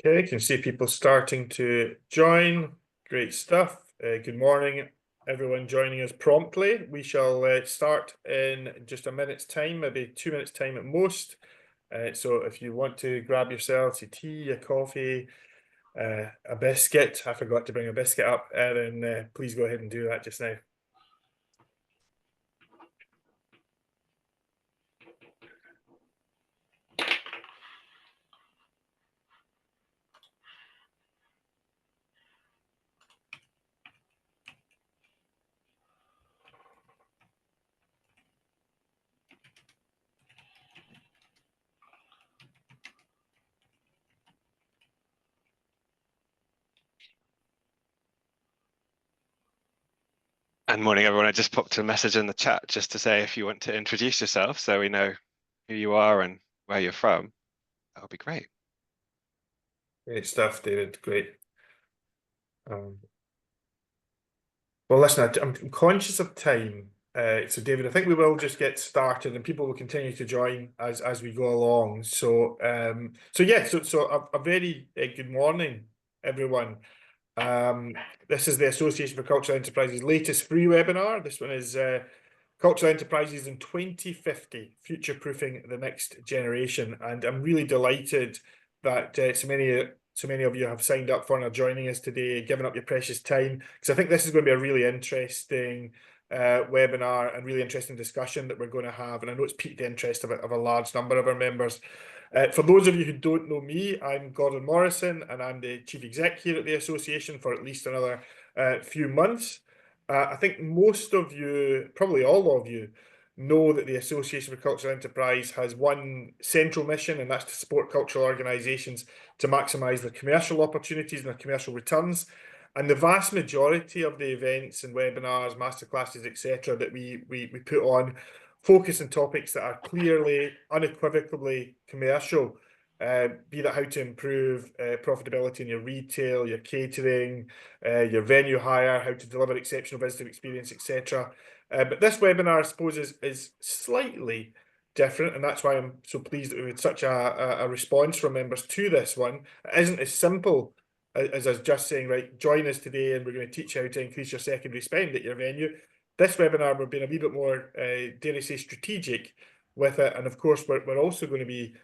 Okay, can see people starting to join. Great stuff. Good morning, everyone joining us promptly. We shall start in just a minute's time, maybe 2 minutes' time at most. So if you want to grab yourselves a tea, a coffee, a biscuit, I forgot to bring a biscuit up, then please go ahead and do that just now. And morning, everyone. I just popped a message in the chat just to say if you want to introduce yourself so we know who you are and where you're from, that would be great. Great stuff, David. Great. Well, listen, I'm conscious of time. So, David, I think we will just get started, and people will continue to join as we go along. So, so a very good morning, everyone. This is the Association for Cultural Enterprises' latest free webinar. This one is Cultural Enterprises in 2050, Future-Proofing the Next Generation. And I'm really delighted that so many of you have signed up for and are joining us today, giving up your precious time, because I think this is going to be a really interesting webinar and really interesting discussion that we're going to have. And I know it's piqued the interest of a large number of our members. For those of you who don't know me, I'm Gordon Morrison, and I'm the Chief Exec here at the Association for at least another few months. I think most of you, probably all of you, know that the Association for Cultural Enterprise has one central mission, and that's to support cultural organisations to maximise their commercial opportunities and their commercial returns. And the vast majority of the events and webinars, masterclasses, etc., that we put on focus on topics that are clearly, unequivocally commercial, be that how to improve profitability in your retail, your catering, your venue hire, how to deliver exceptional visitor experience, etc. But this webinar, I suppose, is slightly different, and that's why I'm so pleased that we had such a response from members to this one. It isn't as simple as us just saying, right, join us today and we're going to teach you how to increase your secondary spend at your venue. This webinar, we're being a wee bit more, dare I say, strategic with it. And of course, we're also going to be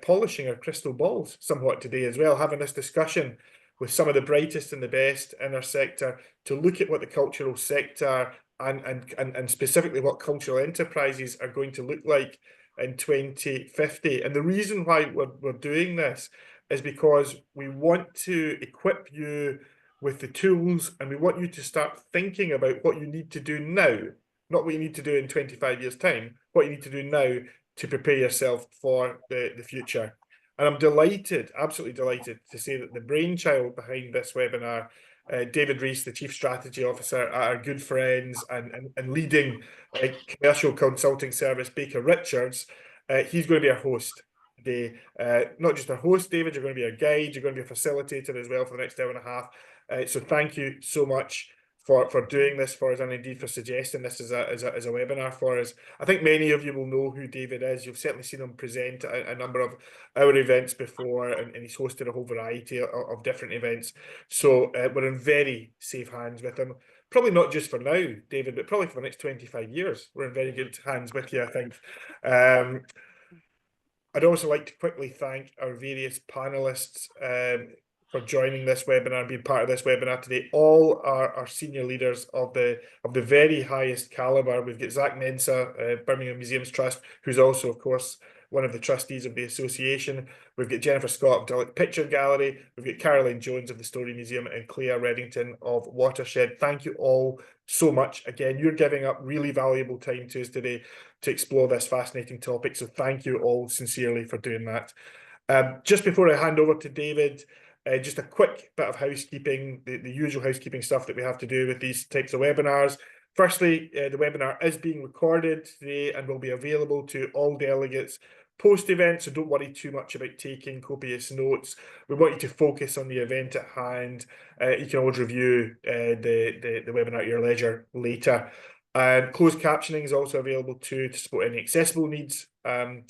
polishing our crystal balls somewhat today as well, having this discussion with some of the brightest and the best in our sector to look at what the cultural sector and specifically what cultural enterprises are going to look like in 2050. And the reason why we're doing this is because we want to equip you with the tools, and we want you to start thinking about what you need to do now, not what you need to do in 25 years' time, what you need to do now to prepare yourself for the future. And I'm delighted, absolutely delighted to say that the brainchild behind this webinar, David Rees, the Chief Strategy Officer at our good friends and leading commercial consulting service, Baker Richards, he's going to be our host today. Not just our host, David, you're going to be our guide, you're going to be a facilitator as well for the next hour and a half. So thank you so much for doing this for us, and indeed for suggesting this as a webinar for us. I think many of you will know who David is. You've certainly seen him present at a number of our events before, and he's hosted a whole variety of different events. So we're in very safe hands with him. Probably not just for now, David, but probably for the next 25 years. We're in very good hands with you, I think. I'd also like to quickly thank our various panelists for joining this webinar and being part of this webinar today. All are senior leaders of the very highest caliber. We've got Zach Mensah, Birmingham Museums Trust, who's also, of course, one of the trustees of the association. We've got Jennifer Scott of Dulwich Picture Gallery. We've got Caroline Jones of the Story Museum and Claire Reddington of Watershed. Thank you all so much. Again, you're giving up really valuable time to us today to explore this fascinating topic. So thank you all sincerely for doing that. Just before I hand over to David, just a quick bit of housekeeping, the usual housekeeping stuff that we have to do with these types of webinars. Firstly, the webinar is being recorded today and will be available to all delegates post-event, so don't worry too much about taking copious notes. We want you to focus on the event at hand. You can always review the webinar at your leisure later. Closed captioning is also available too to support any accessible needs. And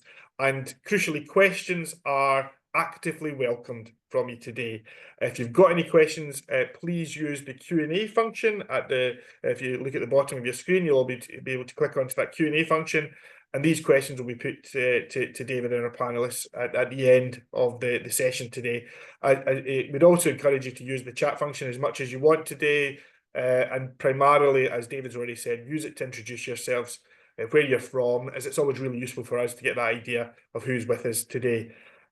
crucially, questions are actively welcomed from you today. If you've got any questions, please use the Q&A function if you look at the bottom of your screen, you'll be able to click onto that Q&A function, and these questions will be put to David and our panelists at the end of the session today. I would also encourage you to use the chat function as much as you want today, and primarily, as David's already said, use it to introduce yourselves, where you're from, as it's always really useful for us to get that idea of who's with us today.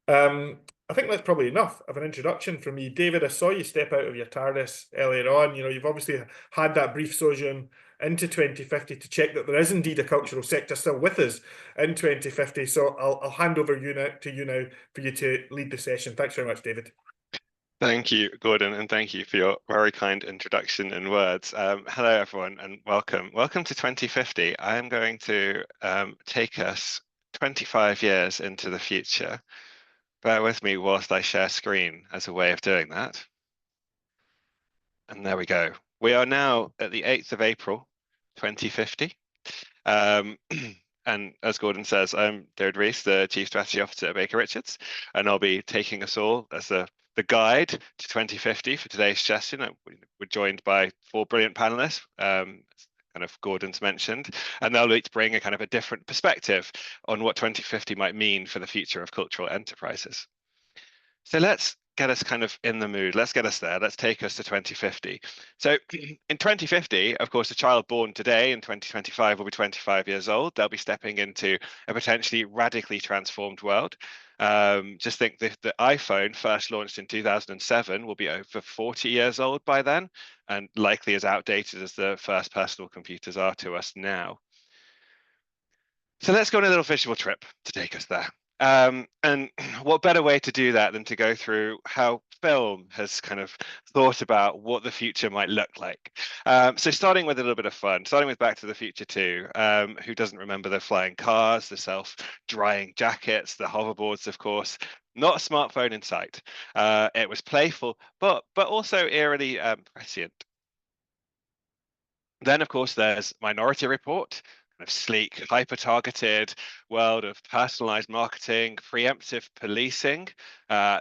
I think that's probably enough of an introduction from me. David, I saw you step out of your TARDIS earlier on. You've obviously had that brief sojourn into 2050 to check that there is indeed a cultural sector still with us in 2050. So I'll hand over to you now for you to lead the session. Thanks very much, David. Thank you, Gordon, and thank you for your very kind introduction and words. Hello, everyone, and welcome. Welcome to 2050. I am going to take us 25 years into the future. Bear with me whilst I share screen as a way of doing that. And there we go. We are now at the 8th of April, 2050. And as Gordon says, I'm David Rees, the Chief Strategy Officer at Baker Richards, and I'll be taking us all as the guide to 2050 for today's session. We're joined by 4 brilliant panelists, kind of Gordon's mentioned, and they'll each bring a kind of a different perspective on what 2050 might mean for the future of cultural enterprises. So let's get us kind of in the mood. Let's get us there. Let's take us to 2050. So in 2050, of course, a child born today in 2025 will be 25 years old. They'll be stepping into a potentially radically transformed world. Just think the iPhone, first launched in 2007, will be over 40 years old by then, and likely as outdated as the first personal computers are to us now. So let's go on a little visual trip to take us there. And what better way to do that than to go through how film has kind of thought about what the future might look like. So starting with a little bit of fun, starting with Back to the Future 2, who doesn't remember the flying cars, the self-drying jackets, the hoverboards, of course. Not a smartphone in sight. It was playful, but also eerily prescient. Then, of course, there's Minority Report, kind of sleek, hyper-targeted world of personalized marketing, preemptive policing.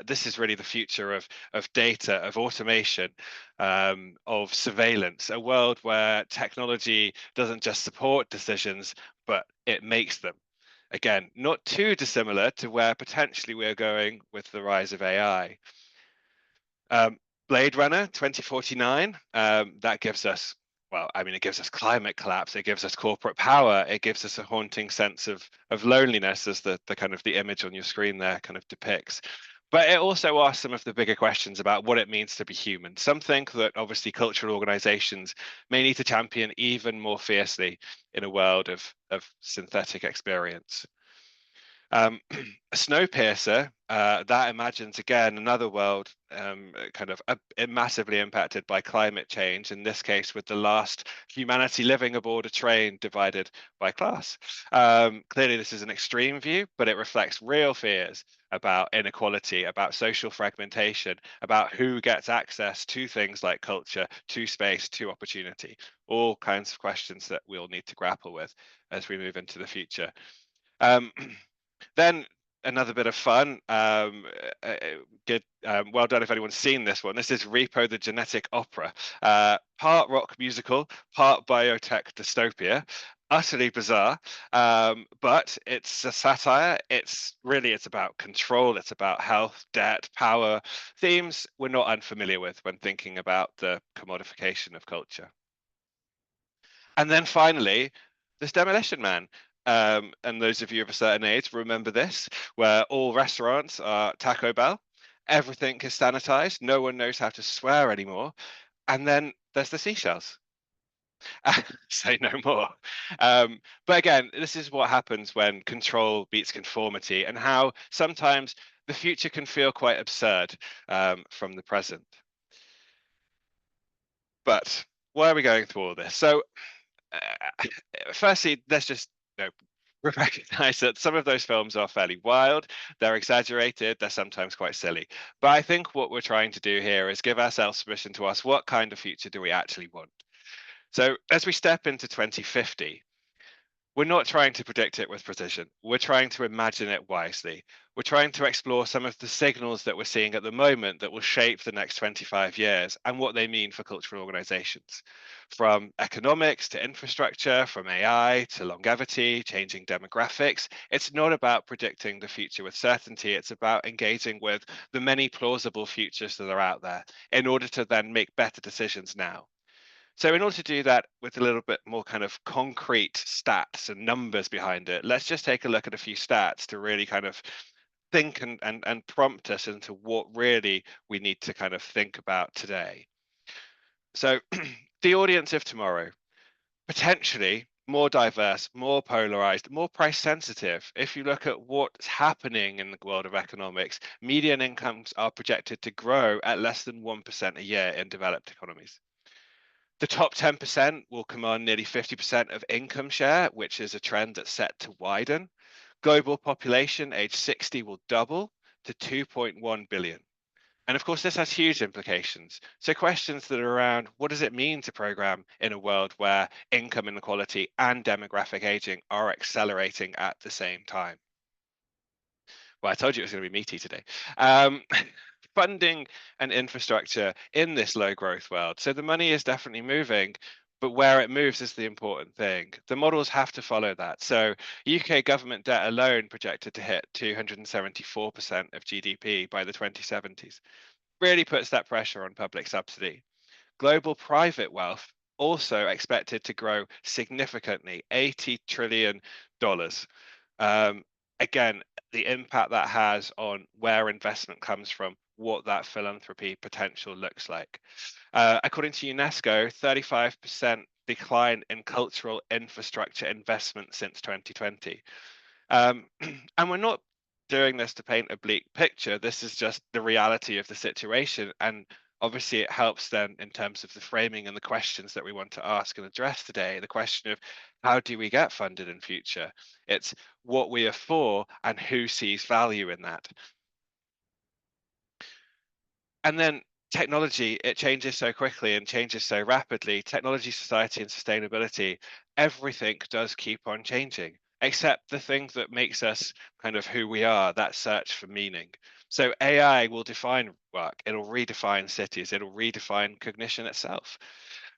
This is really the future of data, of automation, of surveillance, a world where technology doesn't just support decisions, but it makes them. Again, not too dissimilar to where potentially we're going with the rise of AI. Blade Runner 2049, that gives us, well, I mean, it gives us climate collapse, it gives us corporate power, it gives us a haunting sense of loneliness, as the kind of the image on your screen there kind of depicts. But it also asks some of the bigger questions about what it means to be human, something that obviously cultural organizations may need to champion even more fiercely in a world of synthetic experience. Snowpiercer, that imagines again another world kind of massively impacted by climate change, in this case with the last humanity living aboard a train divided by class. Clearly this is an extreme view, but it reflects real fears about inequality, about social fragmentation, about who gets access to things like culture, to space, to opportunity, all kinds of questions that we'll need to grapple with as we move into the future. Then another bit of fun, good, well done if anyone's seen this one. This is Repo the Genetic Opera, part rock musical, part biotech dystopia, utterly bizarre, but it's a satire. It's about control, it's about health, debt, power, themes we're not unfamiliar with when thinking about the commodification of culture. And then finally, there's Demolition Man. And those of you of a certain age remember this, where all restaurants are Taco Bell, everything is sanitized, no one knows how to swear anymore, and then there's the seashells. Say no more. But again, this is what happens when control beats conformity, and how sometimes the future can feel quite absurd from the present. But why are we going through all this? So firstly, let's just recognize that some of those films are fairly wild, they're exaggerated, they're sometimes quite silly. But I think what we're trying to do here is give ourselves permission to ask, what kind of future do we actually want? So as we step into 2050, We're not trying to predict it with precision. We're trying to imagine it wisely. We're trying to explore some of the signals that we're seeing at the moment that will shape the next 25 years and what they mean for cultural organizations. From economics to infrastructure, from AI to longevity, changing demographics. It's not about predicting the future with certainty. It's about engaging with the many plausible futures that are out there in order to then make better decisions now. So in order to do that with a little bit more kind of concrete stats and numbers behind it, let's just take a look at a few stats to really kind of think and prompt us into what really we need to kind of think about today. So the audience of tomorrow, potentially more diverse, more polarized, more price sensitive. If you look at what's happening in the world of economics, median incomes are projected to grow at less than 1% a year in developed economies. The top 10% will command nearly 50% of income share, which is a trend that's set to widen. Global population age 60 will double to 2.1 billion. And of course, this has huge implications. So questions that are around what does it mean to program in a world where income inequality and demographic aging are accelerating at the same time? Well, I told you it was going to be meaty today. Um, funding and infrastructure in this low growth world. So the money is definitely moving, but where it moves is the important thing. The models have to follow that. So UK government debt alone projected to hit 274% of GDP by the 2070s. Really puts that pressure on public subsidy. Global private wealth also expected to grow significantly, $80 trillion. Um, Again, the impact that has on where investment comes from, what that philanthropy potential looks like. According to UNESCO, 35% decline in cultural infrastructure investment since 2020. Um, and we're not doing this to paint a bleak picture. This is just the reality of the situation. And obviously, it helps then in terms of the framing and the questions that we want to ask and address today. The question of how do we get funded in future? It's what we are for and who sees value in that. And then technology, it changes so quickly and changes so rapidly. Technology, society, and sustainability, everything does keep on changing, except the thing that makes us kind of who we are, that search for meaning. So AI will define work, it'll redefine cities, it'll redefine cognition itself.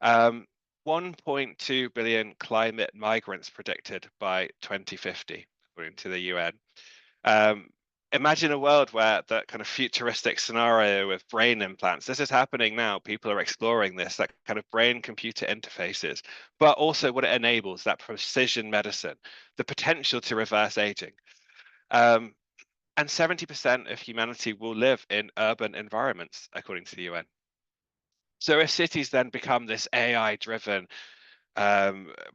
Um, 1.2 billion climate migrants predicted by 2050, according to the UN. Um, Imagine a world where that kind of futuristic scenario with brain implants, this is happening now. People are exploring this, that kind of brain computer interfaces, but also what it enables, that precision medicine, the potential to reverse aging. Um, and 70% of humanity will live in urban environments, according to the UN. So if cities then become this AI driven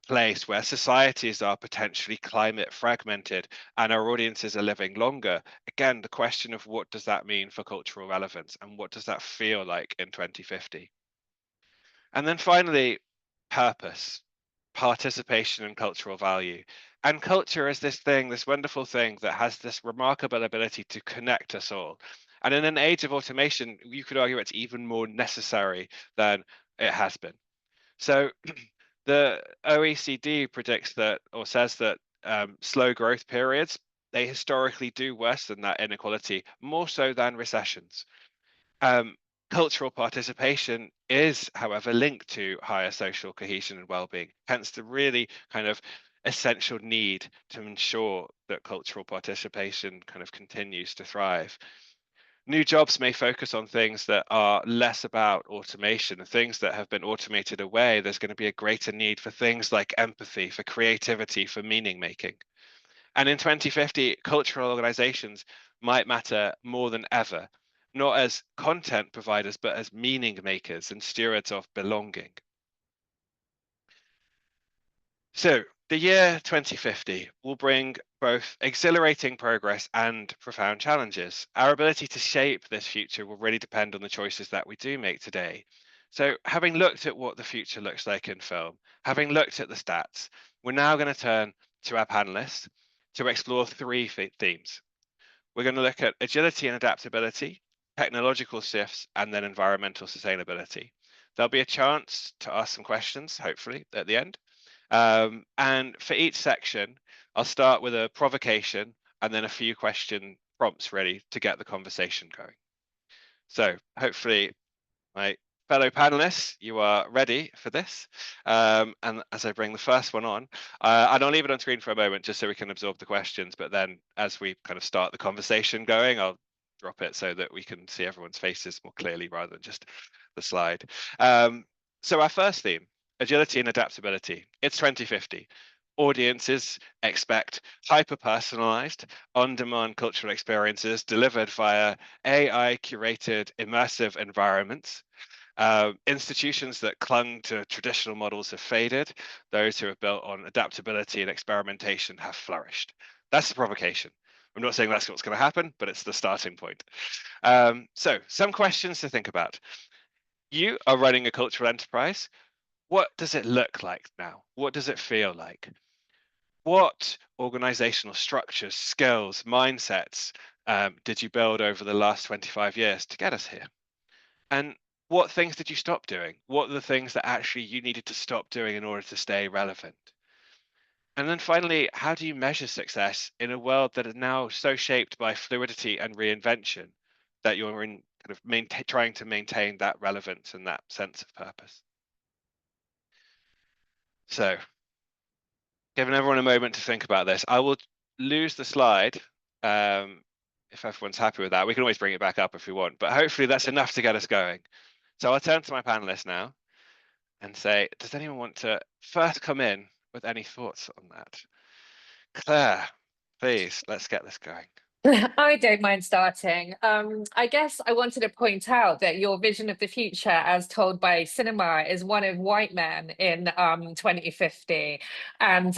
place where societies are potentially climate fragmented and our audiences are living longer. Again, the question of what does that mean for cultural relevance and what does that feel like in 2050? And then finally, purpose, participation, and cultural value. And culture is this thing, this wonderful thing that has this remarkable ability to connect us all. And in an age of automation, you could argue it's even more necessary than it has been. So the OECD predicts that or says that slow growth periods, they historically do worse than that inequality, more so than recessions. Um, Cultural participation is, however, linked to higher social cohesion and well-being, hence the really kind of essential need to ensure that cultural participation kind of continues to thrive. New jobs may focus on things that are less about automation and things that have been automated away. There's going to be a greater need for things like empathy, for creativity, for meaning making. And in 2050, cultural organizations might matter more than ever, not as content providers, but as meaning makers and stewards of belonging. So the year 2050 will bring both exhilarating progress and profound challenges. Our ability to shape this future will really depend on the choices that we do make today. So having looked at what the future looks like in film, having looked at the stats, we're now going to turn to our panelists to explore three themes. We're going to look at agility and adaptability, technological shifts, and then environmental sustainability. There'll be a chance to ask some questions, hopefully, at the end. And for each section, I'll start with a provocation and then a few question prompts ready to get the conversation going. So hopefully my fellow panelists, you are ready for this. And as I bring the first one on, and I'll leave it on screen for a moment just so we can absorb the questions, but then as we kind of start the conversation going, I'll drop it so that we can see everyone's faces more clearly rather than just the slide. So our first theme, agility and adaptability. It's 2050. Audiences expect hyper-personalized, on-demand cultural experiences delivered via AI-curated immersive environments. Institutions that clung to traditional models have faded. Those who have built on adaptability and experimentation have flourished. That's the provocation. I'm not saying that's what's going to happen, but it's the starting point. So some questions to think about. You are running a cultural enterprise. What does it look like now? What does it feel like? What organizational structures, skills, mindsets did you build over the last 25 years to get us here? And what things did you stop doing? What are the things that actually you needed to stop doing in order to stay relevant? And then finally, how do you measure success in a world that is now so shaped by fluidity and reinvention that you're in kind of trying to maintain that relevance and that sense of purpose? So, giving everyone a moment to think about this, I will lose the slide if everyone's happy with that. We can always bring it back up if we want, but hopefully that's enough to get us going. So I'll turn to my panelists now and say, does anyone want to first come in with any thoughts on that? Claire, please, let's get this going. I don't mind starting. I guess I wanted to point out that your vision of the future, as told by cinema, is one of white men in 2050. And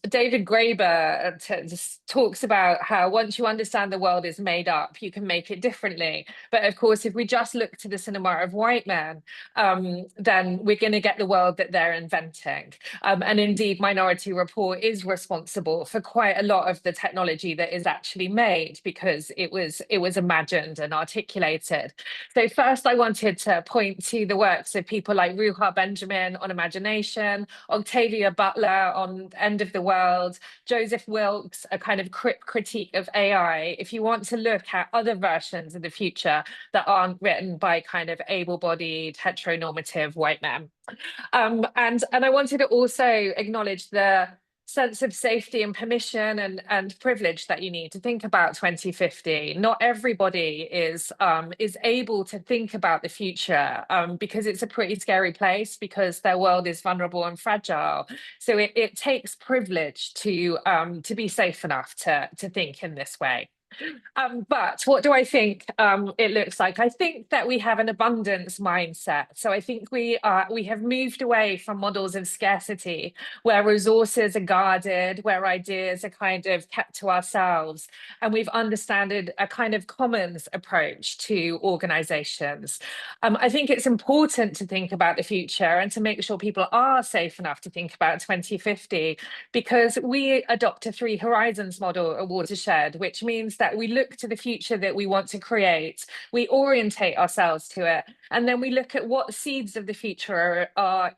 David Graeber just talks about how once you understand the world is made up, you can make it differently. But of course, if we just look to the cinema of white men, then we're going to get the world that they're inventing. And indeed, Minority Report is responsible for quite a lot of the technology that is actually made because it was imagined and articulated. So first I wanted to point to the works of people like Ruha Benjamin on imagination, Octavia Butler on End of the World, Joseph Wilkes, a kind of critique of AI. If you want to look at other versions of the future that aren't written by kind of able-bodied heteronormative white men. And I wanted to also acknowledge the sense of safety and permission and privilege that you need to think about 2050. Not everybody is able to think about the future because it's a pretty scary place, because their world is vulnerable and fragile. So it takes privilege to be safe enough to think in this way. But what do I think it looks like? I think that we have an abundance mindset. So I think we have moved away from models of scarcity, where resources are guarded, where ideas are kind of kept to ourselves, and we've understood a kind of commons approach to organizations. I think it's important to think about the future and to make sure people are safe enough to think about 2050, because we adopt a 3 horizons model at Watershed, which means that we look to the future that we want to create, we orientate ourselves to it, and then we look at what seeds of the future are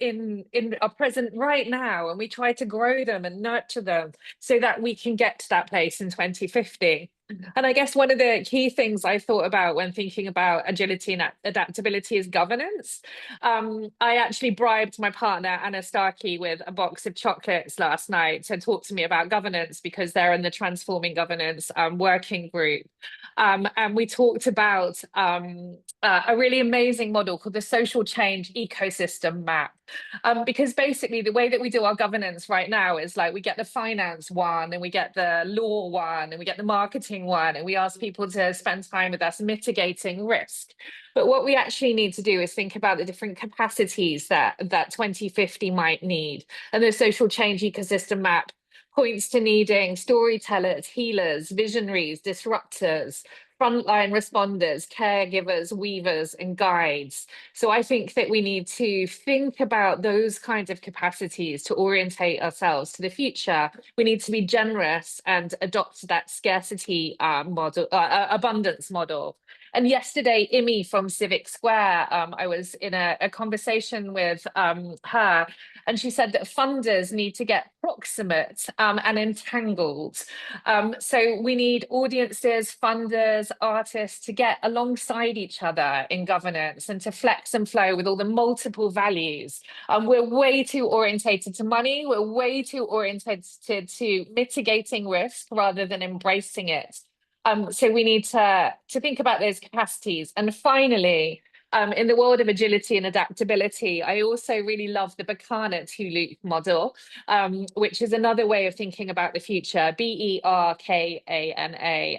present right now, and we try to grow them and nurture them so that we can get to that place in 2050. And I guess one of the key things I thought about when thinking about agility and adaptability is governance. I actually bribed my partner, Anna Starkey, with a box of chocolates last night to talk to me about governance, because they're in the Transforming Governance working group. And we talked about a really amazing model called the Social Change Ecosystem Map. Because basically the way that we do our governance right now is like we get the finance one, and we get the law one, and we get the marketing one, and we ask people to spend time with us mitigating risk. But what we actually need to do is think about the different capacities that 2050 might need. And the Social Change Ecosystem Map points to needing storytellers, healers, visionaries, disruptors, frontline responders, caregivers, weavers, and guides. So I think that we need to think about those kinds of capacities to orientate ourselves to the future. We need to be generous and adopt that scarcity model, abundance model. And yesterday, Imi from Civic Square, I was in a conversation with her, and she said that funders need to get proximate and entangled. So we need audiences, funders, artists to get alongside each other in governance and to flex and flow with all the multiple values. We're way too orientated to money. We're way too orientated to mitigating risk rather than embracing it. So we need to think about those capacities. And finally, in the world of agility and adaptability, I also really love the Berkana two-loop model, which is another way of thinking about the future, Berkana.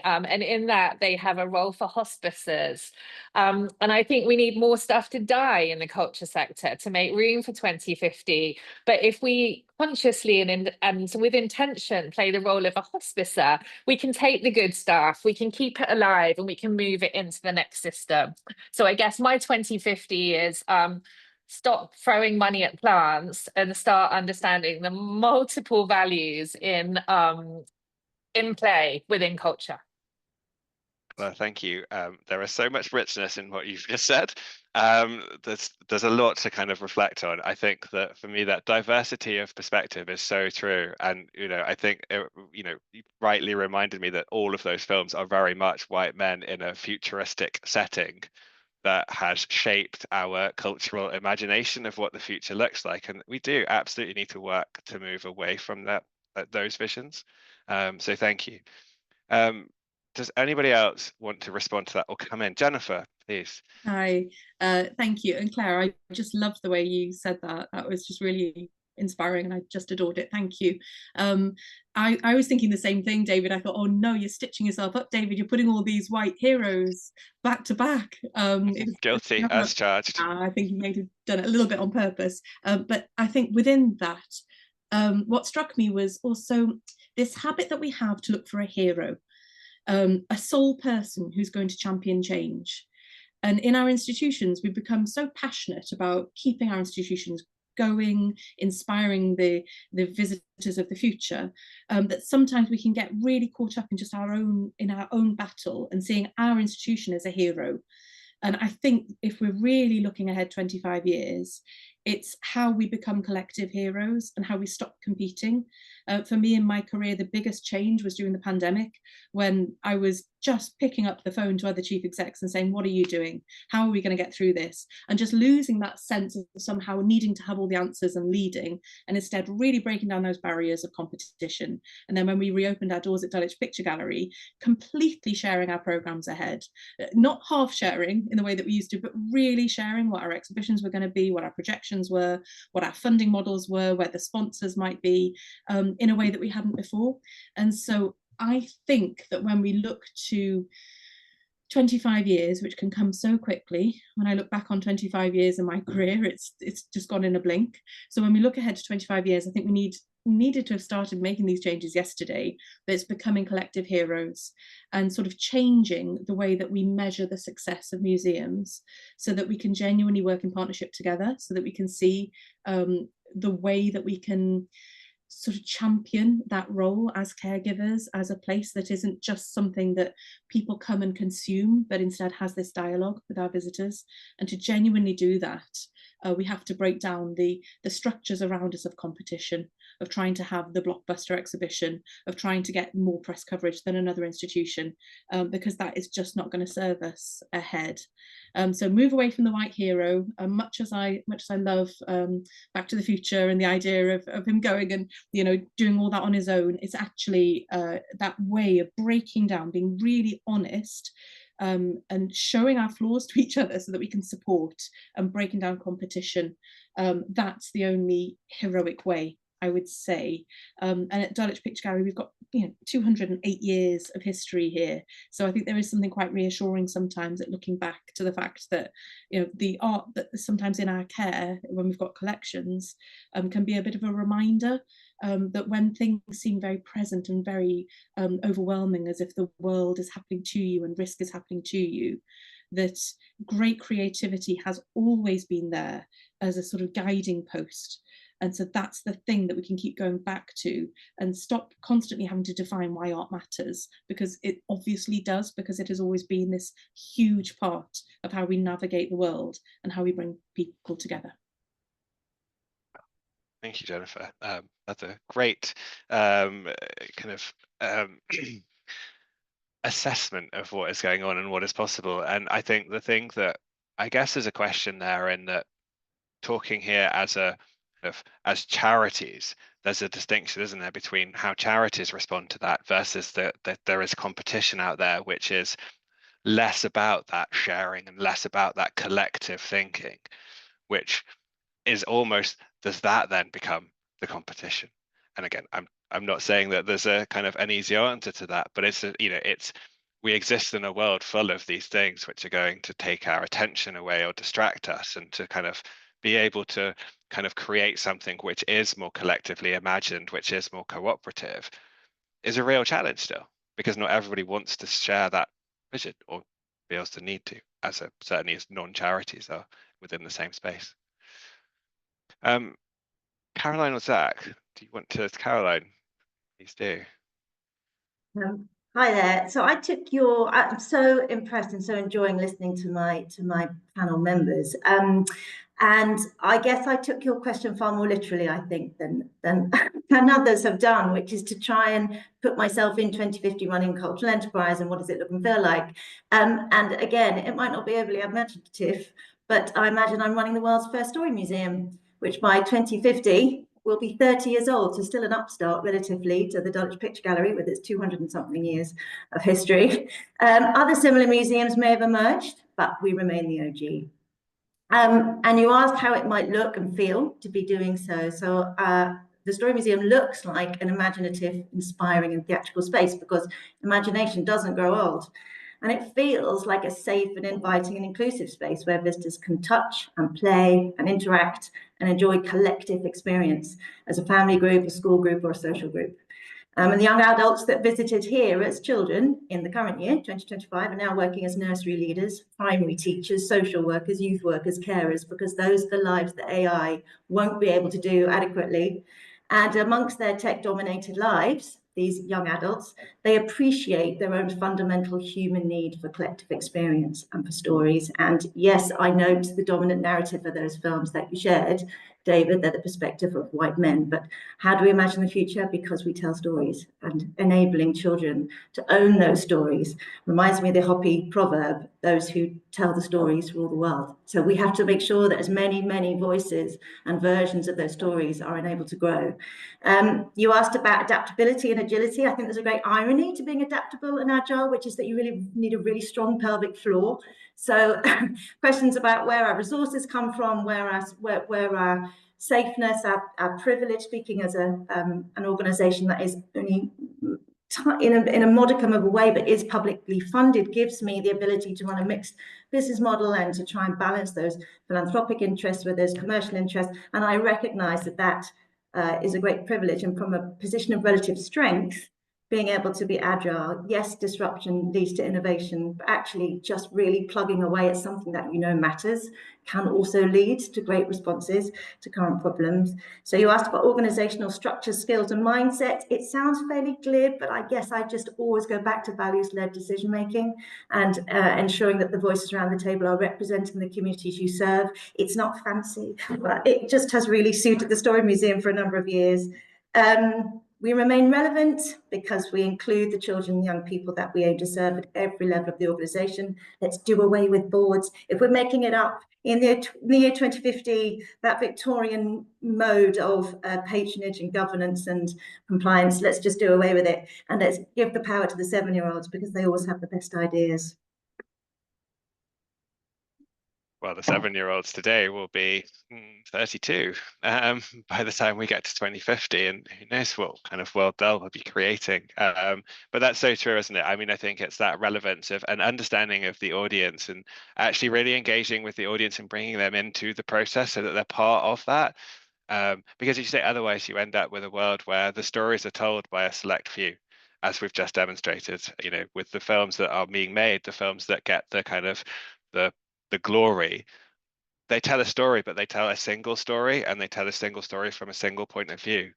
And in that, they have a role for hospices. And I think we need more stuff to die in the culture sector to make room for 2050. But if we consciously and with intention play the role of a hospicer, we can take the good stuff, we can keep it alive, and we can move it into the next system. So I guess my 2050 is stop throwing money at plants and start understanding the multiple values in play within culture. Well, thank you. There is so much richness in what you've just said. There's a lot to kind of reflect on. I think that for me, that diversity of perspective is so true. And, I think, you rightly reminded me that all of those films are very much white men in a futuristic setting that has shaped our cultural imagination of what the future looks like. And we do absolutely need to work to move away from those visions. So thank you. Does anybody else want to respond to that or come in? Jennifer, please. Hi, thank you. And Claire, I just loved the way you said that. That was just really inspiring and I just adored it. Thank you. I was thinking the same thing, David. I thought, oh no, you're stitching yourself up, David. You're putting all these white heroes back to back. Guilty as charged. I think you may have done it a little bit on purpose. But I think within that, what struck me was also this habit that we have to look for a hero. A sole person who's going to champion change. And in our institutions, we've become so passionate about keeping our institutions going, inspiring the visitors of the future, that sometimes we can get really caught up in just our own battle and seeing our institution as a hero. And I think if we're really looking ahead 25 years, it's how we become collective heroes and how we stop competing. For me in my career, the biggest change was during the pandemic, when I was just picking up the phone to other chief execs and saying, what are you doing? How are we going to get through this? And just losing that sense of somehow needing to have all the answers and leading, and instead really breaking down those barriers of competition. And then when we reopened our doors at Dulwich Picture Gallery, completely sharing our programs ahead, not half sharing in the way that we used to, but really sharing what our exhibitions were going to be, what our projections were, what our funding models were, where the sponsors might be, in a way that we hadn't before. And so I think that when we look to 25 years, which can come so quickly, when I look back on 25 years in my career, it's just gone in a blink. So when we look ahead to 25 years, I think we needed to have started making these changes yesterday, that it's becoming collective heroes and sort of changing the way that we measure the success of museums, so that we can genuinely work in partnership together, so that we can see the way that we can sort of champion that role as caregivers, as a place that isn't just something that people come and consume, but instead has this dialogue with our visitors. And to genuinely do that, we have to break down the structures around us of competition, of trying to have the blockbuster exhibition, of trying to get more press coverage than another institution, because that is just not going to serve us ahead. So move away from the white hero. Much as I love Back to the Future and the idea of him going and doing all that on his own, it's actually that way of breaking down, being really honest, and showing our flaws to each other so that we can support, and breaking down competition. That's the only heroic way, I would say. And at Dulwich Picture Gallery, we've got 208 years of history here. So I think there is something quite reassuring sometimes at looking back to the fact that the art that is sometimes in our care when we've got collections can be a bit of a reminder that when things seem very present and very overwhelming, as if the world is happening to you and risk is happening to you, that great creativity has always been there as a sort of guiding post. And so that's the thing that we can keep going back to and stop constantly having to define why art matters, because it obviously does, because it has always been this huge part of how we navigate the world and how we bring people together. Thank you, Jennifer. That's a great kind of assessment of what is going on and what is possible. And I think the thing that I guess is a question there, in that talking here as as charities, there's a distinction, isn't there, between how charities respond to that versus that there is competition out there, which is less about that sharing and less about that collective thinking, which is almost, does that then become the competition? And again, I'm not saying that there's a kind of an easy answer to that, but it's we exist in a world full of these things which are going to take our attention away or distract us, and to kind of be able to kind of create something which is more collectively imagined, which is more cooperative, is a real challenge still, because not everybody wants to share that vision or feels the need to, certainly as non-charities are within the same space. Caroline or Zach, do you want to? Caroline, please do. Hi there. So I took I'm so impressed and so enjoying listening to my panel members. And I guess I took your question far more literally, I think, than others have done, which is to try and put myself in 2050 running cultural enterprise, and what does it look and feel like? And again, it might not be overly imaginative, but I imagine I'm running the world's first story museum, which by 2050 will be 30 years old, so still an upstart relatively to the Dulwich Picture Gallery with its 200 and something years of history. Other similar museums may have emerged, but we remain the OG. And you asked how it might look and feel to be doing so. So the Story Museum looks like an imaginative, inspiring and theatrical space, because imagination doesn't grow old. And it feels like a safe and inviting and inclusive space where visitors can touch and play and interact and enjoy collective experience as a family group, a school group or a social group. And the young adults that visited here as children in the current year, 2025, are now working as nursery leaders, primary teachers, social workers, youth workers, carers, because those are the lives that AI won't be able to do adequately. And amongst their tech-dominated lives, these young adults, they appreciate their own fundamental human need for collective experience and for stories. And yes, I note the dominant narrative of those films that you shared, David, they're the perspective of white men. But how do we imagine the future? Because we tell stories, and enabling children to own those stories reminds me of the Hopi proverb, those who tell the stories rule the world. So we have to make sure that as many voices and versions of those stories are enabled to grow. You asked about adaptability and agility. I think there's a great irony to being adaptable and agile, which is that you really need a really strong pelvic floor. So questions about where our resources come from, where our safeness, our privilege, speaking as an organization that is only in a modicum of a way but is publicly funded, gives me the ability to run a mixed business model and to try and balance those philanthropic interests with those commercial interests. And I recognize that is a great privilege, and from a position of relative strength, being able to be agile. Yes, disruption leads to innovation, but actually just really plugging away at something that you know matters can also lead to great responses to current problems. So you asked about organizational structure, skills and mindset. It sounds fairly glib, but I guess I just always go back to values-led decision-making and ensuring that the voices around the table are representing the communities you serve. It's not fancy, but it just has really suited the Story Museum for a number of years. We remain relevant because we include the children and young people that we aim to serve at every level of the organisation. Let's do away with boards. If we're making it up in the year 2050, that Victorian mode of patronage and governance and compliance, let's just do away with it. And let's give the power to the 7-year-olds, because they always have the best ideas. Well, the 7-year-olds today will be 32 by the time we get to 2050, and who knows what kind of world they'll be creating. But that's so true, isn't it? I mean, I think it's that relevance of an understanding of the audience, and actually really engaging with the audience and bringing them into the process so that they're part of that. Because as you say, otherwise you end up with a world where the stories are told by a select few, as we've just demonstrated, you know, with the films that are being made, the films that get the kind of the glory. they tell a story, but they tell a single story, and they tell a single story from a single point of view.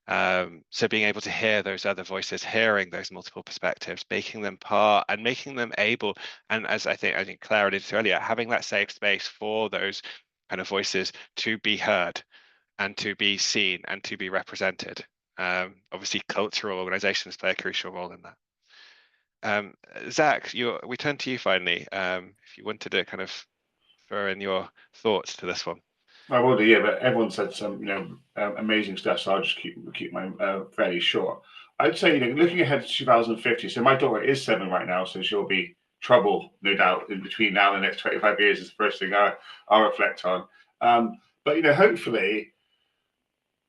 So being able to hear those other voices, hearing those multiple perspectives, making them part and making them able, and as I think Claire alluded to earlier, having that safe space for those kind of voices to be heard and to be seen and to be represented. Obviously, cultural organizations play a crucial role in that. Zach, we turn to you finally. If you wanted to kind of throw in your thoughts to this one. I will do, yeah, but everyone said some, amazing stuff, so I'll just keep mine fairly short. I'd say, looking ahead to 2050, so my daughter is 7 right now, so she'll be trouble, no doubt, in between now and the next 25 years is the first thing I'll reflect on. But, hopefully,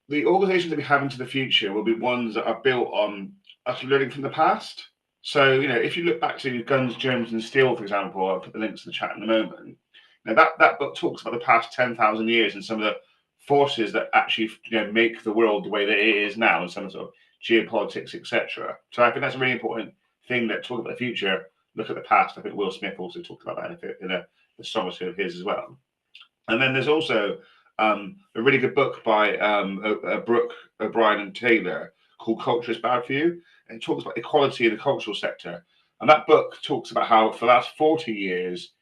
the organizations that we have into the future will be ones that are built on us learning from the past. So, if you look back to Guns, Germs and Steel, for example, I'll put the links in the chat in a moment. Now, that book talks about the past 10,000 years and some of the forces that actually make the world the way that it is now, and some sort of geopolitics, etc. So I think that's a really important thing, that talk about the future, look at the past. I think Will Smith also talked about that in a song or two of his as well. And then there's also a really good book by Brooke O'Brien and Taylor called Culture is Bad for You. And it talks about equality in the cultural sector. And that book talks about how for the last 40 years,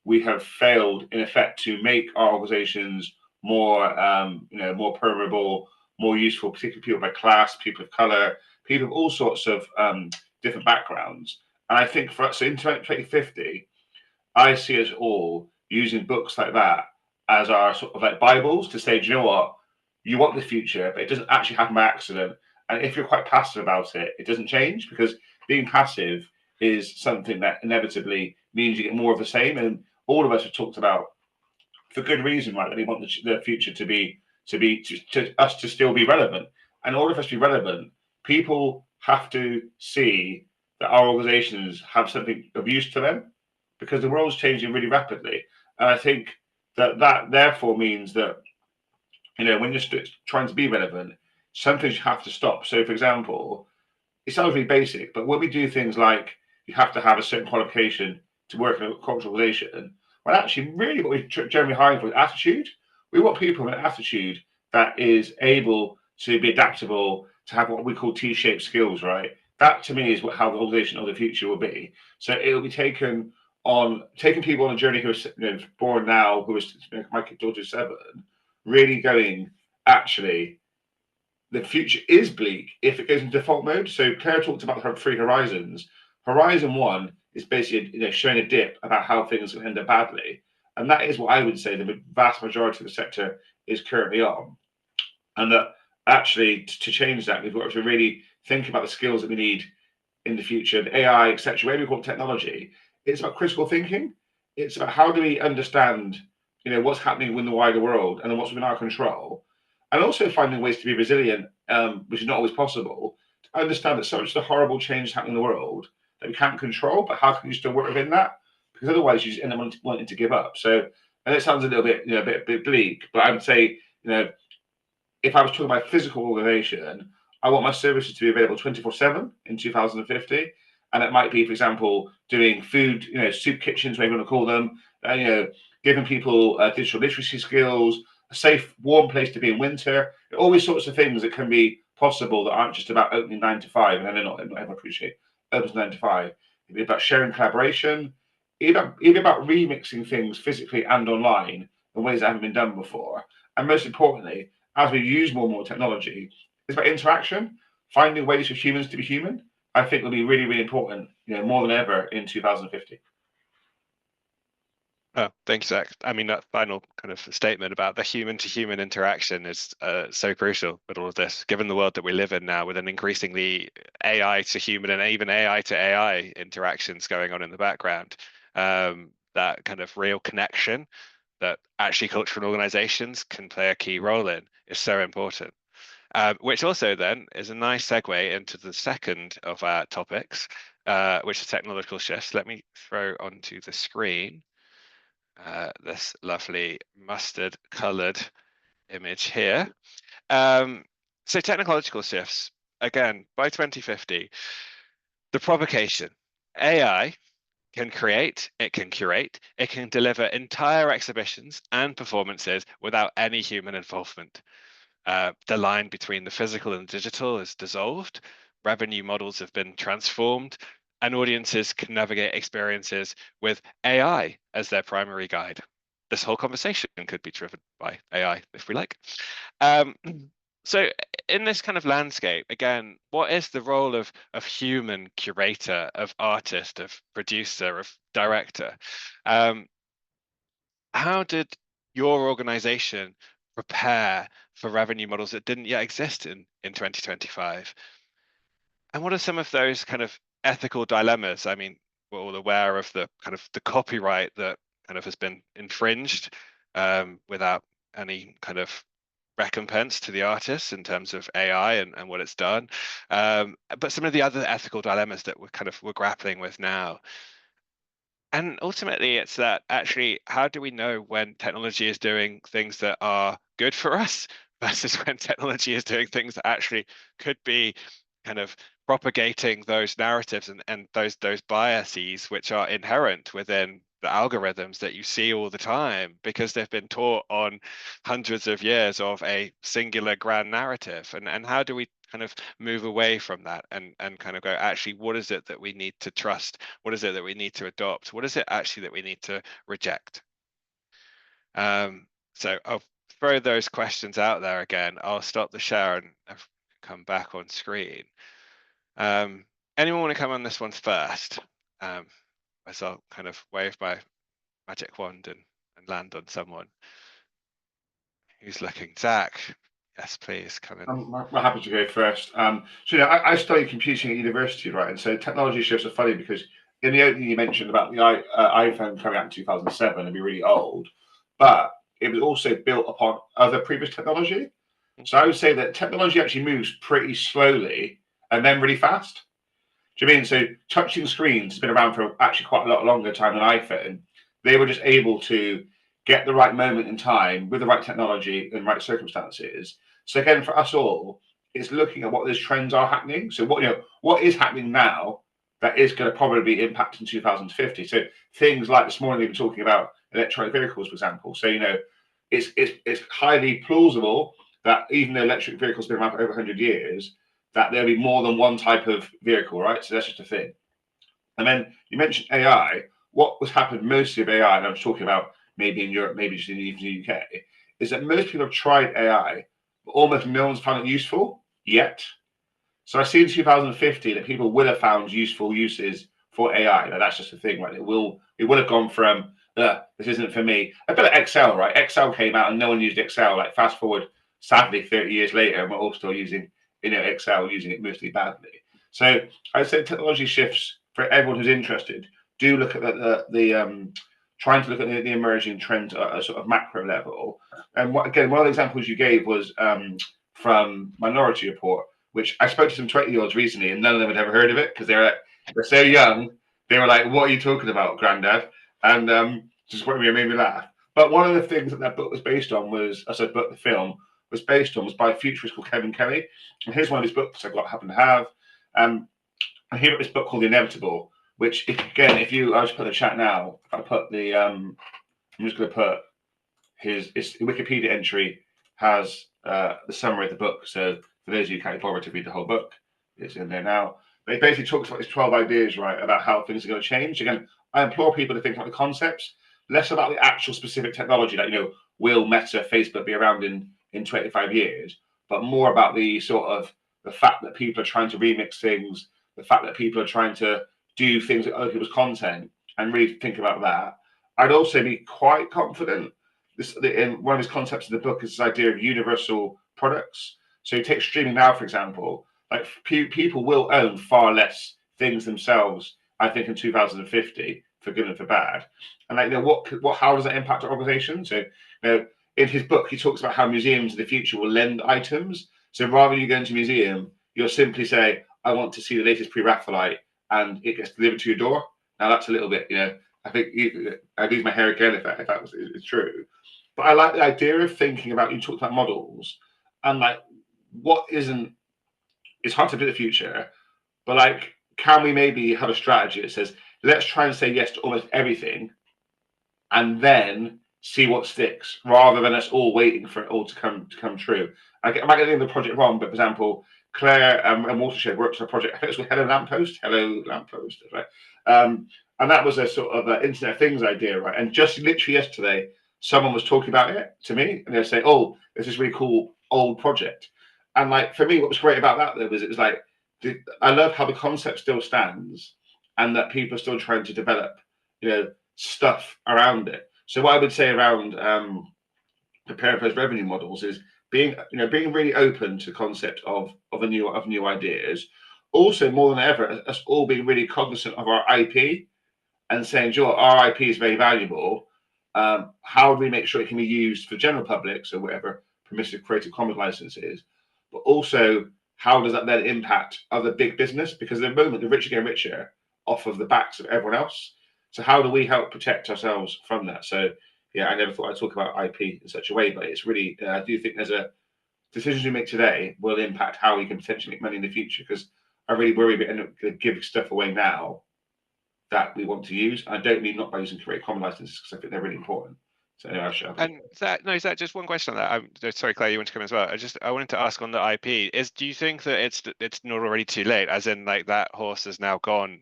we have failed, in effect, to make our organizations more, more permeable, more useful, particularly people by class, people of color, people of all sorts of different backgrounds. And I think for us, so in 2050, I see us all using books like that as our sort of like Bibles to say, do you know what? You want the future, but it doesn't actually happen by accident. And if you're quite passive about it, it doesn't change, because being passive is something that inevitably means you get more of the same. And all of us have talked about, for good reason, right, that we want the future to us to still be relevant. And in order for us to be relevant, people have to see that our organizations have something of use to them, because the world's changing really rapidly. And I think that therefore means that, when you're trying to be relevant, some things you have to stop. So, for example, it sounds really basic, but when we do things like you have to have a certain qualification to work in a cultural organization, well, actually, really what we're generally hiring for is attitude. We want people with an attitude that is able to be adaptable, to have what we call T-shaped skills, right? That, to me, is how the organization of the future will be. So it'll be taking people on a journey who are born now, who is, my daughter's 7, really going, actually, the future is bleak if it goes into default mode. So Claire talked about her 3 horizons. Horizon 1 is basically showing a dip about how things will end up badly, and that is what I would say the vast majority of the sector is currently on. And that actually, to change that, we've got to really think about the skills that we need in the future, the AI, etc. Whatever we call technology, it's about critical thinking. It's about how do we understand, what's happening in the wider world and what's within our control, and also finding ways to be resilient, which is not always possible. To understand that so much of the horrible change happening in the world that we can't control, but how can you still work within that? Because otherwise you just end up wanting to give up. So, and it sounds a little bit, a bit bleak, but I would say, if I was talking about physical organization, I want my services to be available 24/7 in 2050. And it might be, for example, doing food, soup kitchens, whatever you want to call them, giving people digital literacy skills, a safe, warm place to be in winter, all these sorts of things that can be possible that aren't just about opening 9 to 5. And I know not everyone appreciate opens 9 to 5. It'd be about sharing collaboration, even about remixing things physically and online in ways that haven't been done before. And most importantly, as we use more and more technology, it's about interaction, finding ways for humans to be human. I think will be really, really important, more than ever in 2050. Oh, thank you, Zach. I mean, that final kind of statement about the human-to-human interaction is so crucial with all of this, given the world that we live in now, with an increasingly AI to human and even AI to AI interactions going on in the background. That kind of real connection that actually cultural organizations can play a key role in is so important. Which also then is a nice segue into the second of our topics, which is technological shifts. Let me throw onto the screen this lovely mustard colored image here. So technological shifts, again, by 2050, the provocation, AI can create, it can curate, it can deliver entire exhibitions and performances without any human involvement. The line between the physical and digital is dissolved, revenue models have been transformed, and audiences can navigate experiences with AI as their primary guide. This whole conversation could be driven by AI if we like. So in this kind of landscape, again, what is the role of human curator, of artist, of producer, of director? How did your organization prepare for revenue models that didn't yet exist in 2025? And what are some of those kind of ethical dilemmas? I mean, we're all aware of the kind of the copyright that kind of has been infringed without any kind of recompense to the artists in terms of AI and what it's done. But some of the other ethical dilemmas that we're grappling with now. And ultimately, it's that actually, how do we know when technology is doing things that are good for us versus when technology is doing things that actually could be kind of propagating those narratives and those biases which are inherent within the algorithms that you see all the time because they've been taught on hundreds of years of a singular grand narrative. And how do we kind of move away from that and kind of go, actually, what is it that we need to trust? What is it that we need to adopt? What is it actually that we need to reject? So I'll throw those questions out there again. I'll stop the share and come back on screen. Anyone want to come on this one first? As I'll kind of wave my magic wand and land on someone. Who's looking? Zach. Yes, please come in. I'm happy to go first. So I studied computing at university, right? And so technology shifts are funny because in the opening you mentioned about the iPhone coming out in 2007 and be really old, but it was also built upon other previous technology. So I would say that technology actually moves pretty slowly and then really fast. Do you mean? So touching screens has been around for actually quite a lot longer time than iPhone. They were just able to get the right moment in time with the right technology and right circumstances. So again, for us all, it's looking at what those trends are happening. So what is happening now that is going to probably impact in 2050. So things like this morning we were talking about electronic vehicles, for example. So it's highly plausible that even though electric vehicles have been around for over 100 years, that there'll be more than one type of vehicle, right? So that's just a thing. And then you mentioned AI. What was happened mostly of AI, and I was talking about maybe in Europe, maybe just in the UK, is that most people have tried AI, but almost no one's found it useful yet. So I see in 2050 that people will have found useful uses for AI. Now, that's just a thing, right? It will have gone from this isn't for me. A bit like Excel, right? Excel came out and no one used Excel. Like fast forward, sadly, 30 years later, and we're all still using Excel, using it mostly badly. So I'd say technology shifts for everyone who's interested. Do look at the trying to look at the emerging trends at a sort of macro level. And one of the examples you gave was from Minority Report, which I spoke to some 20-year-olds recently, and none of them had ever heard of it because they're so young. They were like, "What are you talking about, Granddad?" And just made me laugh. But one of the things that book was based on the film was based on was by a futurist called Kevin Kelly. And here's one of his books I happen to have. And he wrote this book called The Inevitable, which, if I'll just put the chat now. If I put the, I'm just going to put his Wikipedia entry has the summary of the book. So for those of you who can't bother to read the whole book, it's in there now. But he basically talks about his 12 ideas, right, about how things are going to change. Again, I implore people to think about the concepts, less about the actual specific technology that, will Meta, Facebook be around in 25 years, but more about the sort of the fact that people are trying to remix things, the fact that people are trying to do things with other people's content, and really think about that. I'd also be quite confident in one of his concepts in the book is this idea of universal products. So you take streaming now, for example, like people will own far less things themselves, I think, in 2050, for good and for bad. And how does that impact our organization? So in his book, he talks about how museums in the future will lend items. So rather than you go into a museum, you'll simply say, "I want to see the latest pre-Raphaelite," and it gets delivered to your door. Now that's a little bit, I think I'd lose my hair again if that was true. But I like the idea of thinking about, you talked about models, and like it's hard to predict the future, but like, can we maybe have a strategy that says, let's try and say yes to almost everything, and then see what sticks, rather than us all waiting for it all to come true. I might get the project wrong, but for example, Claire and Watershed worked on a project. I think it was Hello Lamppost, right? And that was a sort of Internet of Things idea, right? And just literally yesterday, someone was talking about it to me, and they're saying, "Oh, this is really cool old project." And like for me, what was great about that though was it was like I love how the concept still stands, and that people are still trying to develop, stuff around it. So what I would say around preparing for those revenue models is being really open to the concept of new ideas. Also, more than ever, us all being really cognizant of our IP and saying, "Sure, our IP is very valuable. How do we make sure it can be used for general public, so whatever permissive Creative Commons license is, but also how does that then impact other big business? Because at the moment, the rich are getting richer off of the backs of everyone else. So how do we help protect ourselves from that?" So yeah, I never thought I'd talk about IP in such a way, but it's really, I do think decisions we make today will impact how we can potentially make money in the future, because I really worry we end up giving stuff away now that we want to use. I don't mean not by using Creative Commons licenses, because I think they're really important. So anyway, I'll shut up. And Zach, just one question on that. I'm sorry, Claire, you want to come as well. I wanted to ask on the IP. Do you think that it's not already too late? As in, like, that horse has now gone.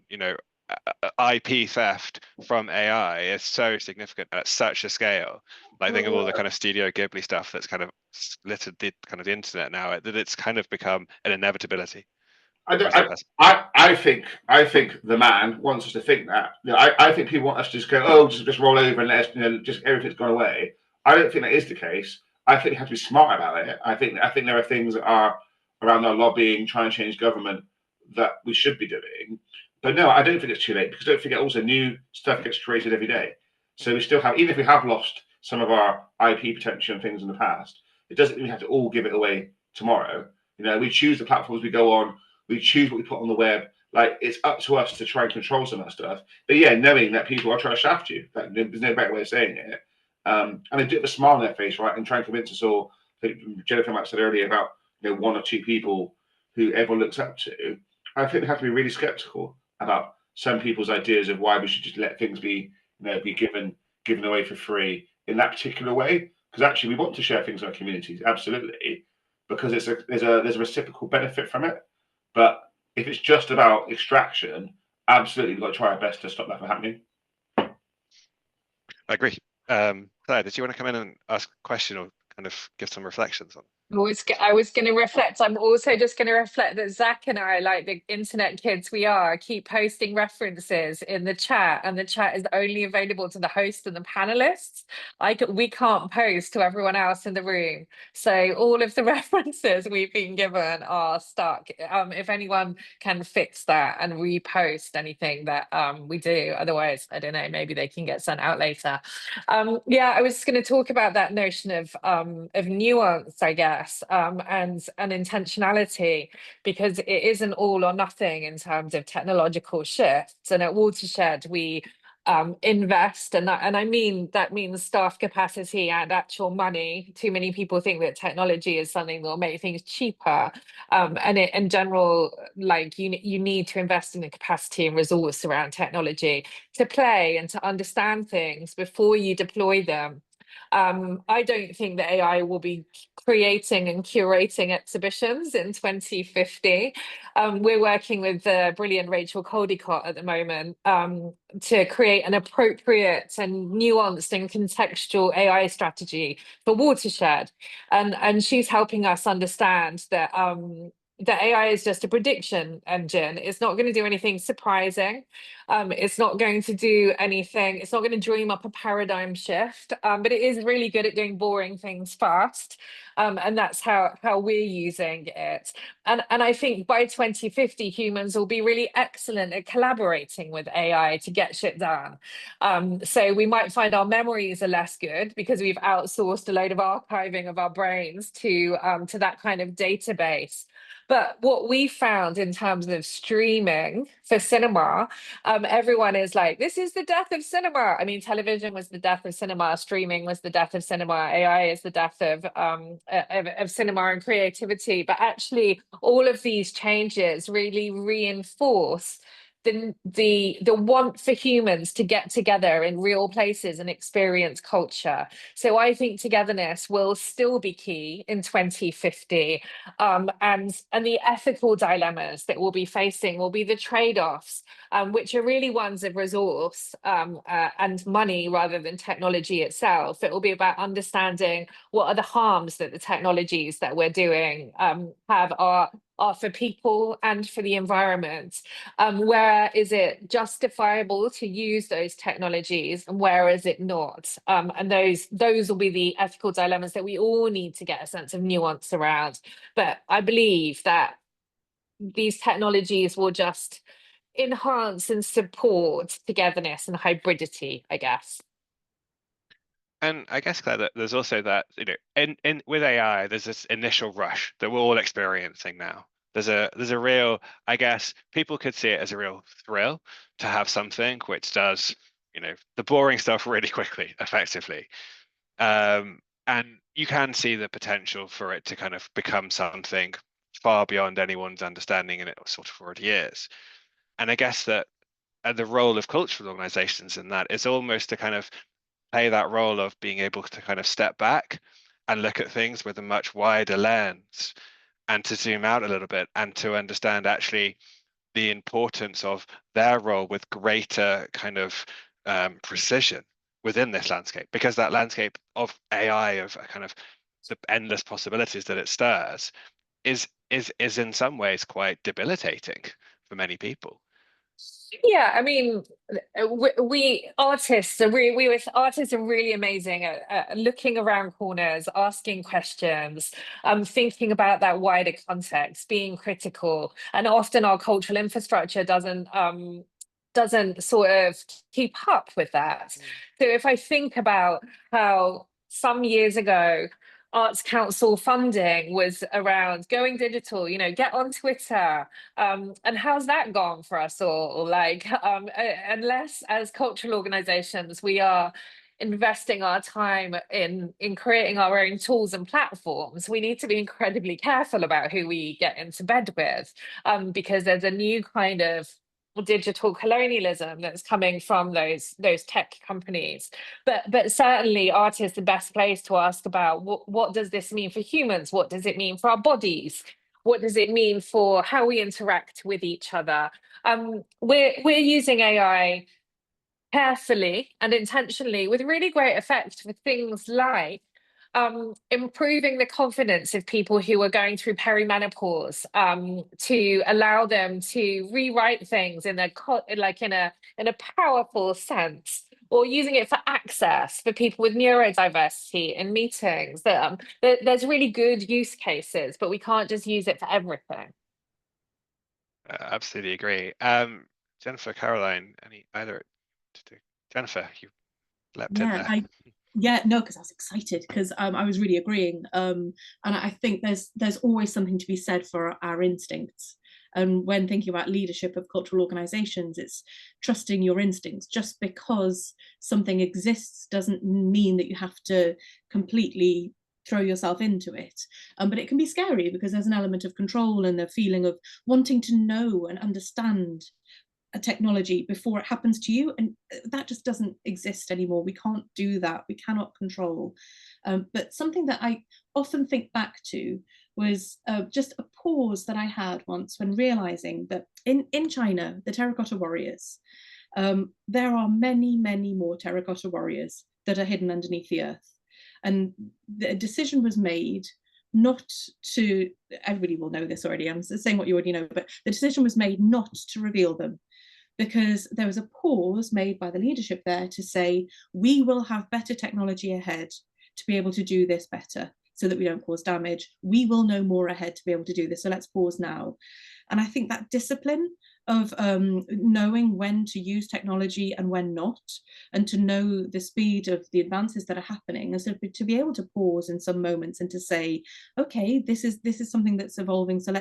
IP theft from AI is so significant at such a scale. Like, think of all the kind of Studio Ghibli stuff that's kind of littered the internet now. That it's kind of become an inevitability. I think the man wants us to think that. I think people want us to just go, just roll over and let us, just everything's gone away. I don't think that is the case. I think we have to be smart about it. I think there are things that are around our lobbying, trying to change government, that we should be doing. But no, I don't think it's too late, because don't forget also new stuff gets created every day. So we still have, even if we have lost some of our IP potential and things in the past, it doesn't mean we have to all give it away tomorrow. We choose the platforms we go on. We choose what we put on the web. Like, it's up to us to try and control some of that stuff. But yeah, knowing that people are trying to shaft you, like, there's no better way of saying it. And they do it with a smile on their face, right? And try and convince us all. I think Jennifer might have said earlier about one or two people who everyone looks up to. I think we have to be really skeptical about some people's ideas of why we should just let things be, be given away for free in that particular way. Because actually, we want to share things in our communities, absolutely, because there's a reciprocal benefit from it. But if it's just about extraction, absolutely, we've got to try our best to stop that from happening. I agree. Claire, did you want to come in and ask a question or kind of give some reflections on? I was going to reflect. I'm also just going to reflect that Zach and I, like the internet kids we are, keep posting references in the chat, and the chat is only available to the host and the panelists. We can't post to everyone else in the room. So all of the references we've been given are stuck. If anyone can fix that and repost anything that we do, otherwise, I don't know, maybe they can get sent out later. Yeah, I was going to talk about that notion of nuance, I guess. And intentionality, because it isn't all or nothing in terms of technological shifts. And at Watershed, we invest, and I mean that means staff capacity and actual money. Too many people think that technology is something that will make things cheaper, and in general, like you need to invest in the capacity and resource around technology to play and to understand things before you deploy them. I don't think that AI will be creating and curating exhibitions in 2050. We're working with the brilliant Rachel Caldicott at the moment to create an appropriate and nuanced and contextual AI strategy for Watershed. And she's helping us understand that that AI is just a prediction engine. It's not going to do anything surprising. It's not going to do anything. It's not going to dream up a paradigm shift, but it is really good at doing boring things fast. And that's how we're using it. And I think by 2050, humans will be really excellent at collaborating with AI to get shit done. So we might find our memories are less good because we've outsourced a load of archiving of our brains to that kind of database. But what we found in terms of streaming for cinema, everyone is like, this is the death of cinema. I mean, television was the death of cinema, streaming was the death of cinema, AI is the death of cinema and creativity. But actually, all of these changes really reinforce the want for humans to get together in real places and experience culture. So I think togetherness will still be key in 2050, and the ethical dilemmas that we'll be facing will be the trade-offs, which are really ones of resource and money rather than technology itself. It will be about understanding what are the harms that the technologies that we're doing have are for people and for the environment. Where is it justifiable to use those technologies and where is it not? And those will be the ethical dilemmas that we all need to get a sense of nuance around. But I believe that these technologies will just enhance and support togetherness and hybridity, I guess. And I guess, Claire, that there's also that, you know, in with AI, there's this initial rush that we're all experiencing now. There's a real, I guess, people could see it as a real thrill to have something which does, you know, the boring stuff really quickly, effectively. And you can see the potential for it to kind of become something far beyond anyone's understanding, and it sort of already is. And I guess that the role of cultural organizations in that is almost to kind of play that role of being able to kind of step back and look at things with a much wider lens, and to zoom out a little bit and to understand actually the importance of their role with greater kind of precision within this landscape, because that landscape of AI, of kind of the endless possibilities that it stirs, is in some ways quite debilitating for many people. Yeah, I mean, we artists are really amazing at looking around corners, asking questions, thinking about that wider context, being critical, and often our cultural infrastructure doesn't sort of keep up with that. So if I think about how some years ago Arts Council funding was around going digital, you know, get on Twitter. And how's that gone for us all? Like, unless as cultural organizations, we are investing our time in creating our own tools and platforms, we need to be incredibly careful about who we get into bed with, because there's a new kind of digital colonialism that's coming from those tech companies. But certainly art is the best place to ask about what does this mean for humans? What does it mean for our bodies? What does it mean for how we interact with each other? We're using AI carefully and intentionally with really great effect for things like improving the confidence of people who are going through perimenopause, to allow them to rewrite things in a powerful sense, or using it for access for people with neurodiversity in meetings. There's really good use cases, but we can't just use it for everything. Absolutely agree. Jennifer, Caroline, Jennifer, you leapt in there. No, because I was excited, because I was really agreeing, and I think there's always something to be said for our instincts. And when thinking about leadership of cultural organizations, it's trusting your instincts. Just because something exists doesn't mean that you have to completely throw yourself into it. But it can be scary because there's an element of control and the feeling of wanting to know and understand a technology before it happens to you, and that just doesn't exist anymore. We can't do that. We cannot control. But something that I often think back to was just a pause that I had once when realizing that in China, the terracotta warriors, there are many, many more terracotta warriors that are hidden underneath the earth. And the decision was made not to, everybody will know this already, I'm saying what you already know, but the decision was made not to reveal them, because there was a pause made by the leadership there to say, we will have better technology ahead to be able to do this better so that we don't cause damage. We will know more ahead to be able to do this. So let's pause now. And I think that discipline of knowing when to use technology and when not, and to know the speed of the advances that are happening, and so to be able to pause in some moments and to say, okay, this is something that's evolving, so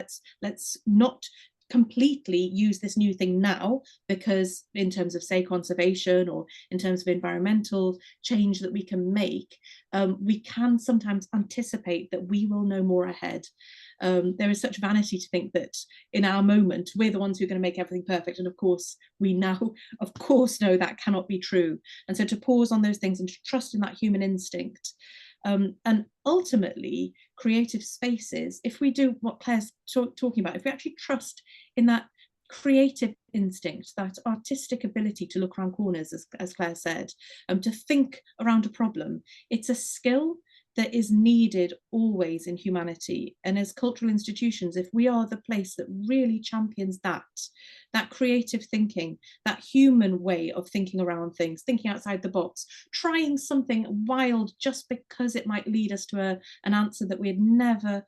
let's not completely use this new thing now, because in terms of, say, conservation, or in terms of environmental change that we can make, we can sometimes anticipate that we will know more ahead. There is such vanity to think that in our moment we're the ones who are going to make everything perfect, and of course we now of course know that cannot be true. And so to pause on those things and to trust in that human instinct, and ultimately creative spaces, if we do what Claire's talking about, if we actually trust in that creative instinct, that artistic ability to look around corners, as Claire said, to think around a problem, it's a skill that is needed always in humanity. And as cultural institutions, if we are the place that really champions that creative thinking, that human way of thinking around things, thinking outside the box, trying something wild just because it might lead us to an answer that we had never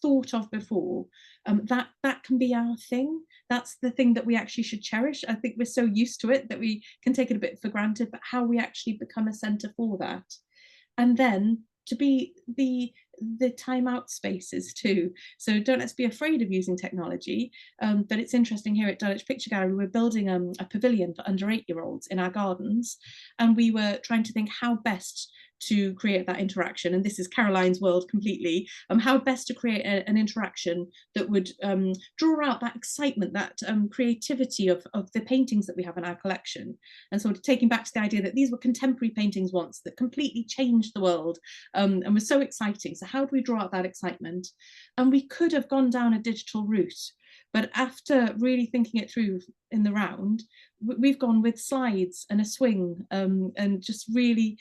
thought of before, that can be our thing. That's the thing that we actually should cherish. I think we're so used to it that we can take it a bit for granted, but how we actually become a centre for that. And then to be the timeout spaces too. So don't let's be afraid of using technology. But it's interesting, here at Dulwich Picture Gallery, we're building a pavilion for under 8-year-olds in our gardens, and we were trying to think how best to create that interaction. And this is Caroline's world completely. How best to create an interaction that would draw out that excitement, that creativity of the paintings that we have in our collection. And sort of taking back to the idea that these were contemporary paintings once that completely changed the world, and was so exciting. So how do we draw out that excitement? And we could have gone down a digital route, but after really thinking it through in the round, we've gone with slides and a swing, and just really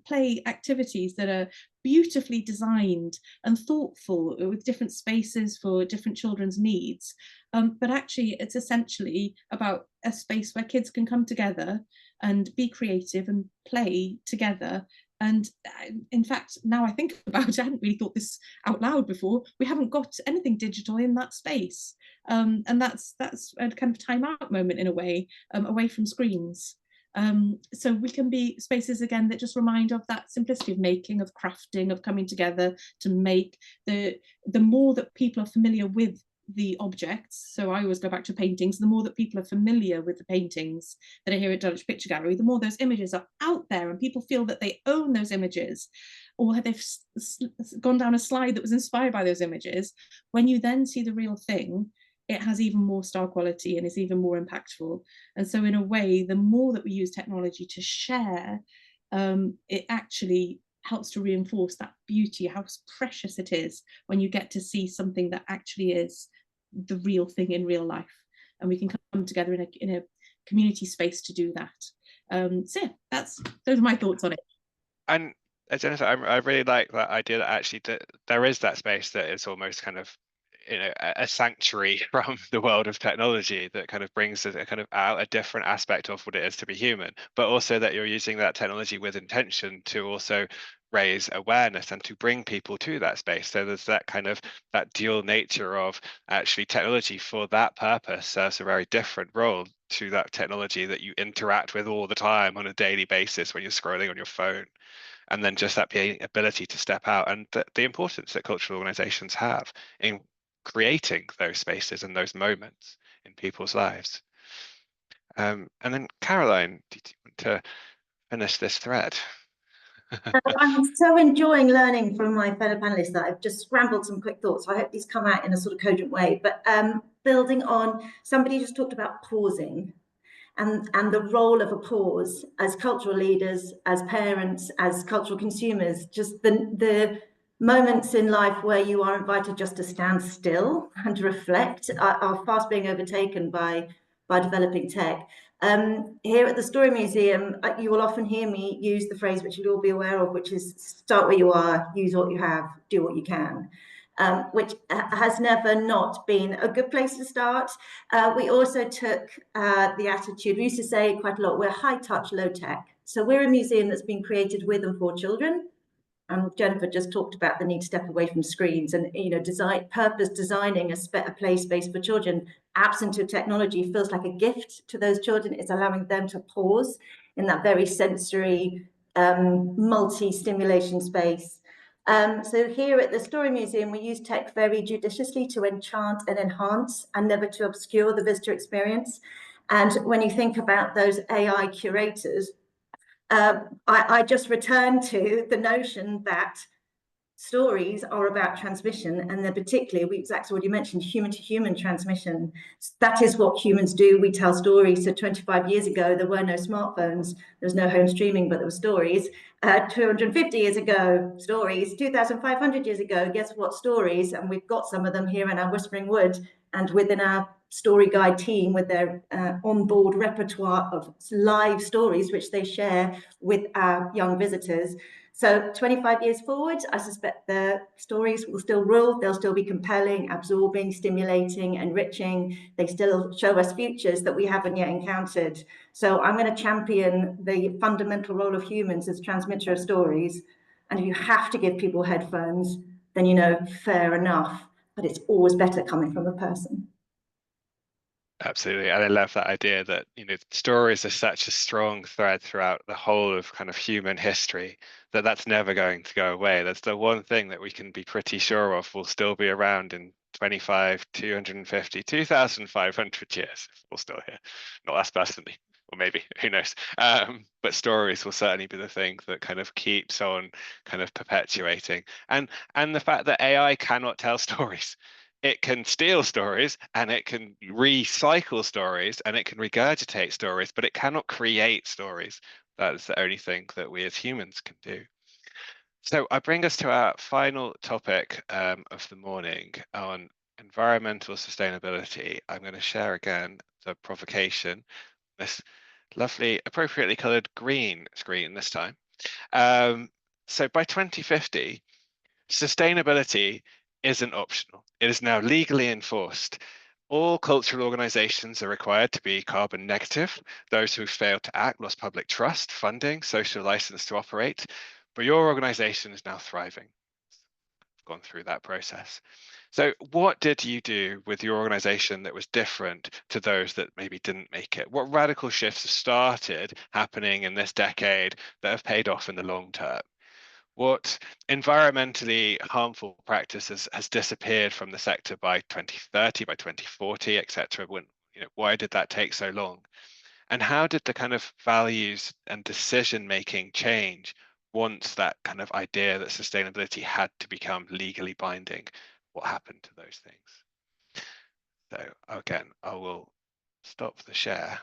play activities that are beautifully designed and thoughtful, with different spaces for different children's needs. But actually, it's essentially about a space where kids can come together and be creative and play together. And in fact, now I think about it, I hadn't really thought this out loud before. We haven't got anything digital in that space. And that's a kind of time out moment in a way, away from screens. So we can be spaces again that just remind of that simplicity of making, of crafting, of coming together to make. The more that people are familiar with the objects, so I always go back to paintings, the more that people are familiar with the paintings that are here at Dulwich Picture Gallery, the more those images are out there and people feel that they own those images, or they've gone down a slide that was inspired by those images. When you then see the real thing, it has even more star quality and is even more impactful. And so in a way, the more that we use technology to share, it actually helps to reinforce that beauty, how precious it is when you get to see something that actually is the real thing in real life. And we can come together in a community space to do that. So yeah, those are my thoughts on it. And Jennifer, I really like that idea that actually there is that space that is almost kind of, you know, a sanctuary from the world of technology that kind of brings a kind of out a different aspect of what it is to be human, but also that you're using that technology with intention to also raise awareness and to bring people to that space. So there's that kind of that dual nature of actually technology for that purpose serves a very different role to that technology that you interact with all the time on a daily basis when you're scrolling on your phone. And then just that ability to step out, and the importance that cultural organizations have in creating those spaces and those moments in people's lives. And then Caroline, do you want to finish this thread? I'm so enjoying learning from my fellow panelists that I've just scrambled some quick thoughts. So I hope these come out in a sort of cogent way. But building on, somebody just talked about pausing and the role of a pause as cultural leaders, as parents, as cultural consumers, just the moments in life where you are invited just to stand still and to reflect are fast being overtaken by developing tech. Here at the Story Museum, you will often hear me use the phrase which you'll all be aware of, which is start where you are, use what you have, do what you can, which has never not been a good place to start. We also took the attitude, we used to say quite a lot, we're high touch, low tech. So we're a museum that's been created with and for children. And Jennifer just talked about the need to step away from screens and, you know, designing a play space for children absent of technology feels like a gift to those children. It's allowing them to pause in that very sensory multi-stimulation space. So here at the Story Museum, we use tech very judiciously to enchant and enhance and never to obscure the visitor experience. And when you think about those AI curators, I just return to the notion that stories are about transmission, and they're particularly, Zach's already mentioned, human-to-human transmission. That is what humans do. We tell stories. So 25 years ago, there were no smartphones. There was no home streaming, but there were stories. 250 years ago, stories. 2,500 years ago, guess what? Stories. And we've got some of them here in our Whispering Wood and within our story guide team with their onboard repertoire of live stories, which they share with our young visitors. So 25 years forward, I suspect the stories will still rule. They'll still be compelling, absorbing, stimulating, enriching. They still show us futures that we haven't yet encountered. So I'm going to champion the fundamental role of humans as transmitter of stories. And if you have to give people headphones, then, you know, fair enough. But it's always better coming from a person. Absolutely. And I love that idea that, you know, stories are such a strong thread throughout the whole of kind of human history that that's never going to go away. That's the one thing that we can be pretty sure of will still be around in 25, 250, 2,500 years. We're still here. Not us personally, or maybe, who knows. But stories will certainly be the thing that kind of keeps on kind of perpetuating. And the fact that AI cannot tell stories. It can steal stories and it can recycle stories and it can regurgitate stories, but it cannot create stories. That's the only thing that we as humans can do. So I bring us to our final topic of the morning on environmental sustainability. I'm going to share again the provocation, this lovely, appropriately coloured green screen this time. So by 2050, sustainability isn't optional. It is now legally enforced. All cultural organizations are required to be carbon negative. Those who fail to act lost public trust, funding, social license to operate. But your organization is now thriving. I've gone through that process. So what did you do with your organization that was different to those that maybe didn't make it? What radical shifts have started happening in this decade that have paid off in the long term? What environmentally harmful practices has disappeared from the sector by 2030, by 2040, etc.? When, you know, why did that take so long? And how did the kind of values and decision making change once that kind of idea that sustainability had to become legally binding? What happened to those things? So again, I will stop the share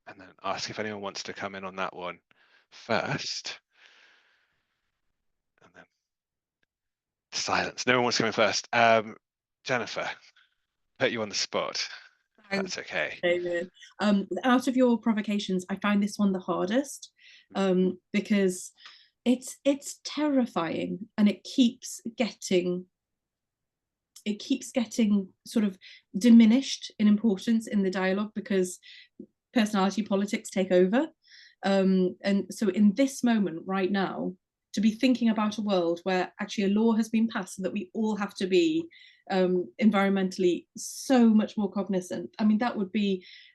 and then ask if anyone wants to come in on that one first. And then silence. No one wants to come in first. Jennifer, put you on the spot. That's okay. David. Out of your provocations, I find this one the hardest because it's terrifying and it keeps getting sort of diminished in importance in the dialogue because personality politics take over. And so in this moment right now, to be thinking about a world where actually a law has been passed so that we all have to be environmentally so much more cognizant. I mean,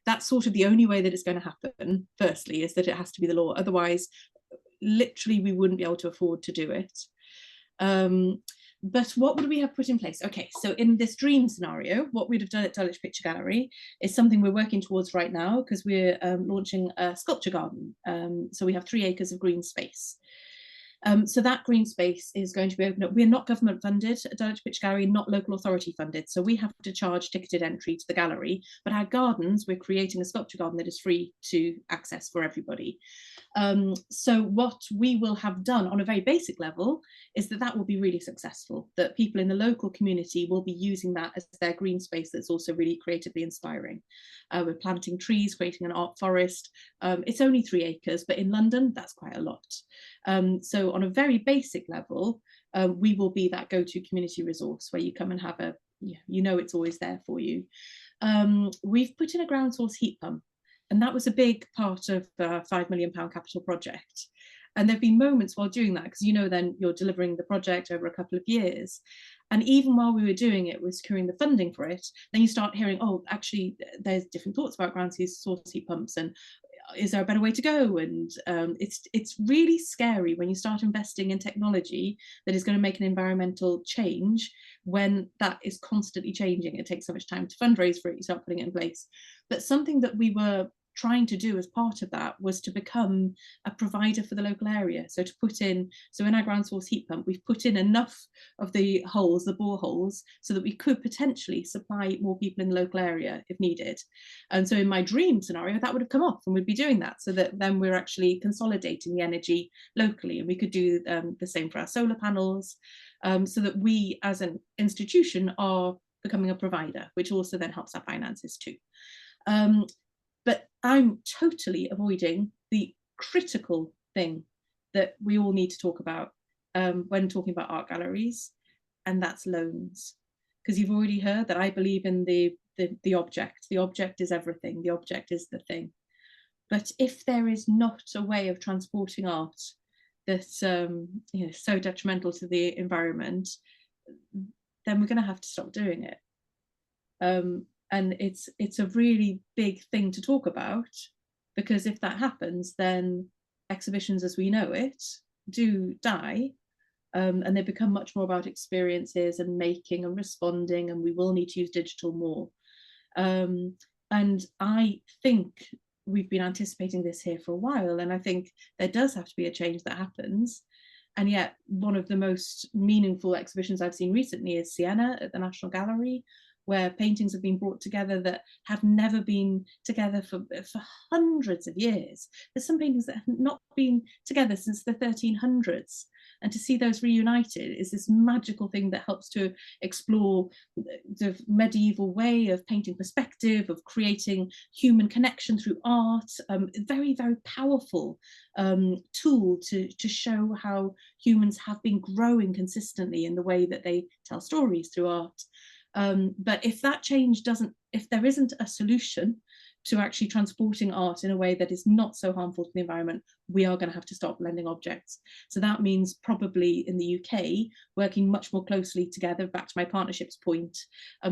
that's sort of the only way that it's going to happen, firstly, is that it has to be the law. Otherwise, literally, we wouldn't be able to afford to do it. But what would we have put in place? Okay, so in this dream scenario, what we'd have done at Dulwich Picture Gallery is something we're working towards right now because we're launching a sculpture garden. So we have 3 acres of green space. So that green space is going to be open up. We're not government funded at Dulwich Picture Gallery, not local authority funded. So we have to charge ticketed entry to the gallery. But our gardens, we're creating a sculpture garden that is free to access for everybody. So what we will have done on a very basic level is that will be really successful, that people in the local community will be using that as their green space that's also really creatively inspiring. We're planting trees, creating an art forest. It's only 3 acres, but in London, that's quite a lot. So on a very basic level, we will be that go-to community resource where you come and have it's always there for you. We've put in a ground source heat pump. And that was a big part of the £5 million capital project. And there've been moments while doing that, because then you're delivering the project over a couple of years. And even while we were doing it, we're securing the funding for it, then you start hearing, oh, actually, there's different thoughts about ground source heat pumps. And is there a better way to go? And it's really scary when you start investing in technology that is going to make an environmental change, when that is constantly changing. It takes so much time to fundraise for it, you start putting it in place. But something that we were trying to do as part of that was to become a provider for the local area. So to put in, so in our ground source heat pump, we've put in enough of the holes, the boreholes, so that we could potentially supply more people in the local area if needed. And so in my dream scenario, that would have come off, and we'd be doing that, so that then we're actually consolidating the energy locally, and we could do the same for our solar panels, so that we as an institution are becoming a provider, which also then helps our finances too. But I'm totally avoiding the critical thing that we all need to talk about when talking about art galleries, and that's loans. Because you've already heard that I believe in the object. The object is everything. The object is the thing. But if there is not a way of transporting art that's so detrimental to the environment, then we're going to have to stop doing it. And it's a really big thing to talk about, because if that happens, then exhibitions as we know it do die, and they become much more about experiences and making and responding, and we will need to use digital more. And I think we've been anticipating this here for a while, and I think there does have to be a change that happens. And yet one of the most meaningful exhibitions I've seen recently is Siena at the National Gallery, where paintings have been brought together that have never been together for hundreds of years. There's some paintings that have not been together since the 1300s. And to see those reunited is this magical thing that helps to explore the medieval way of painting perspective, of creating human connection through art. Very, very powerful tool to show how humans have been growing consistently in the way that they tell stories through art. But if that change if there isn't a solution to actually transporting art in a way that is not so harmful to the environment, we are going to have to stop lending objects. So that means probably in the UK, working much more closely together, back to my partnerships point,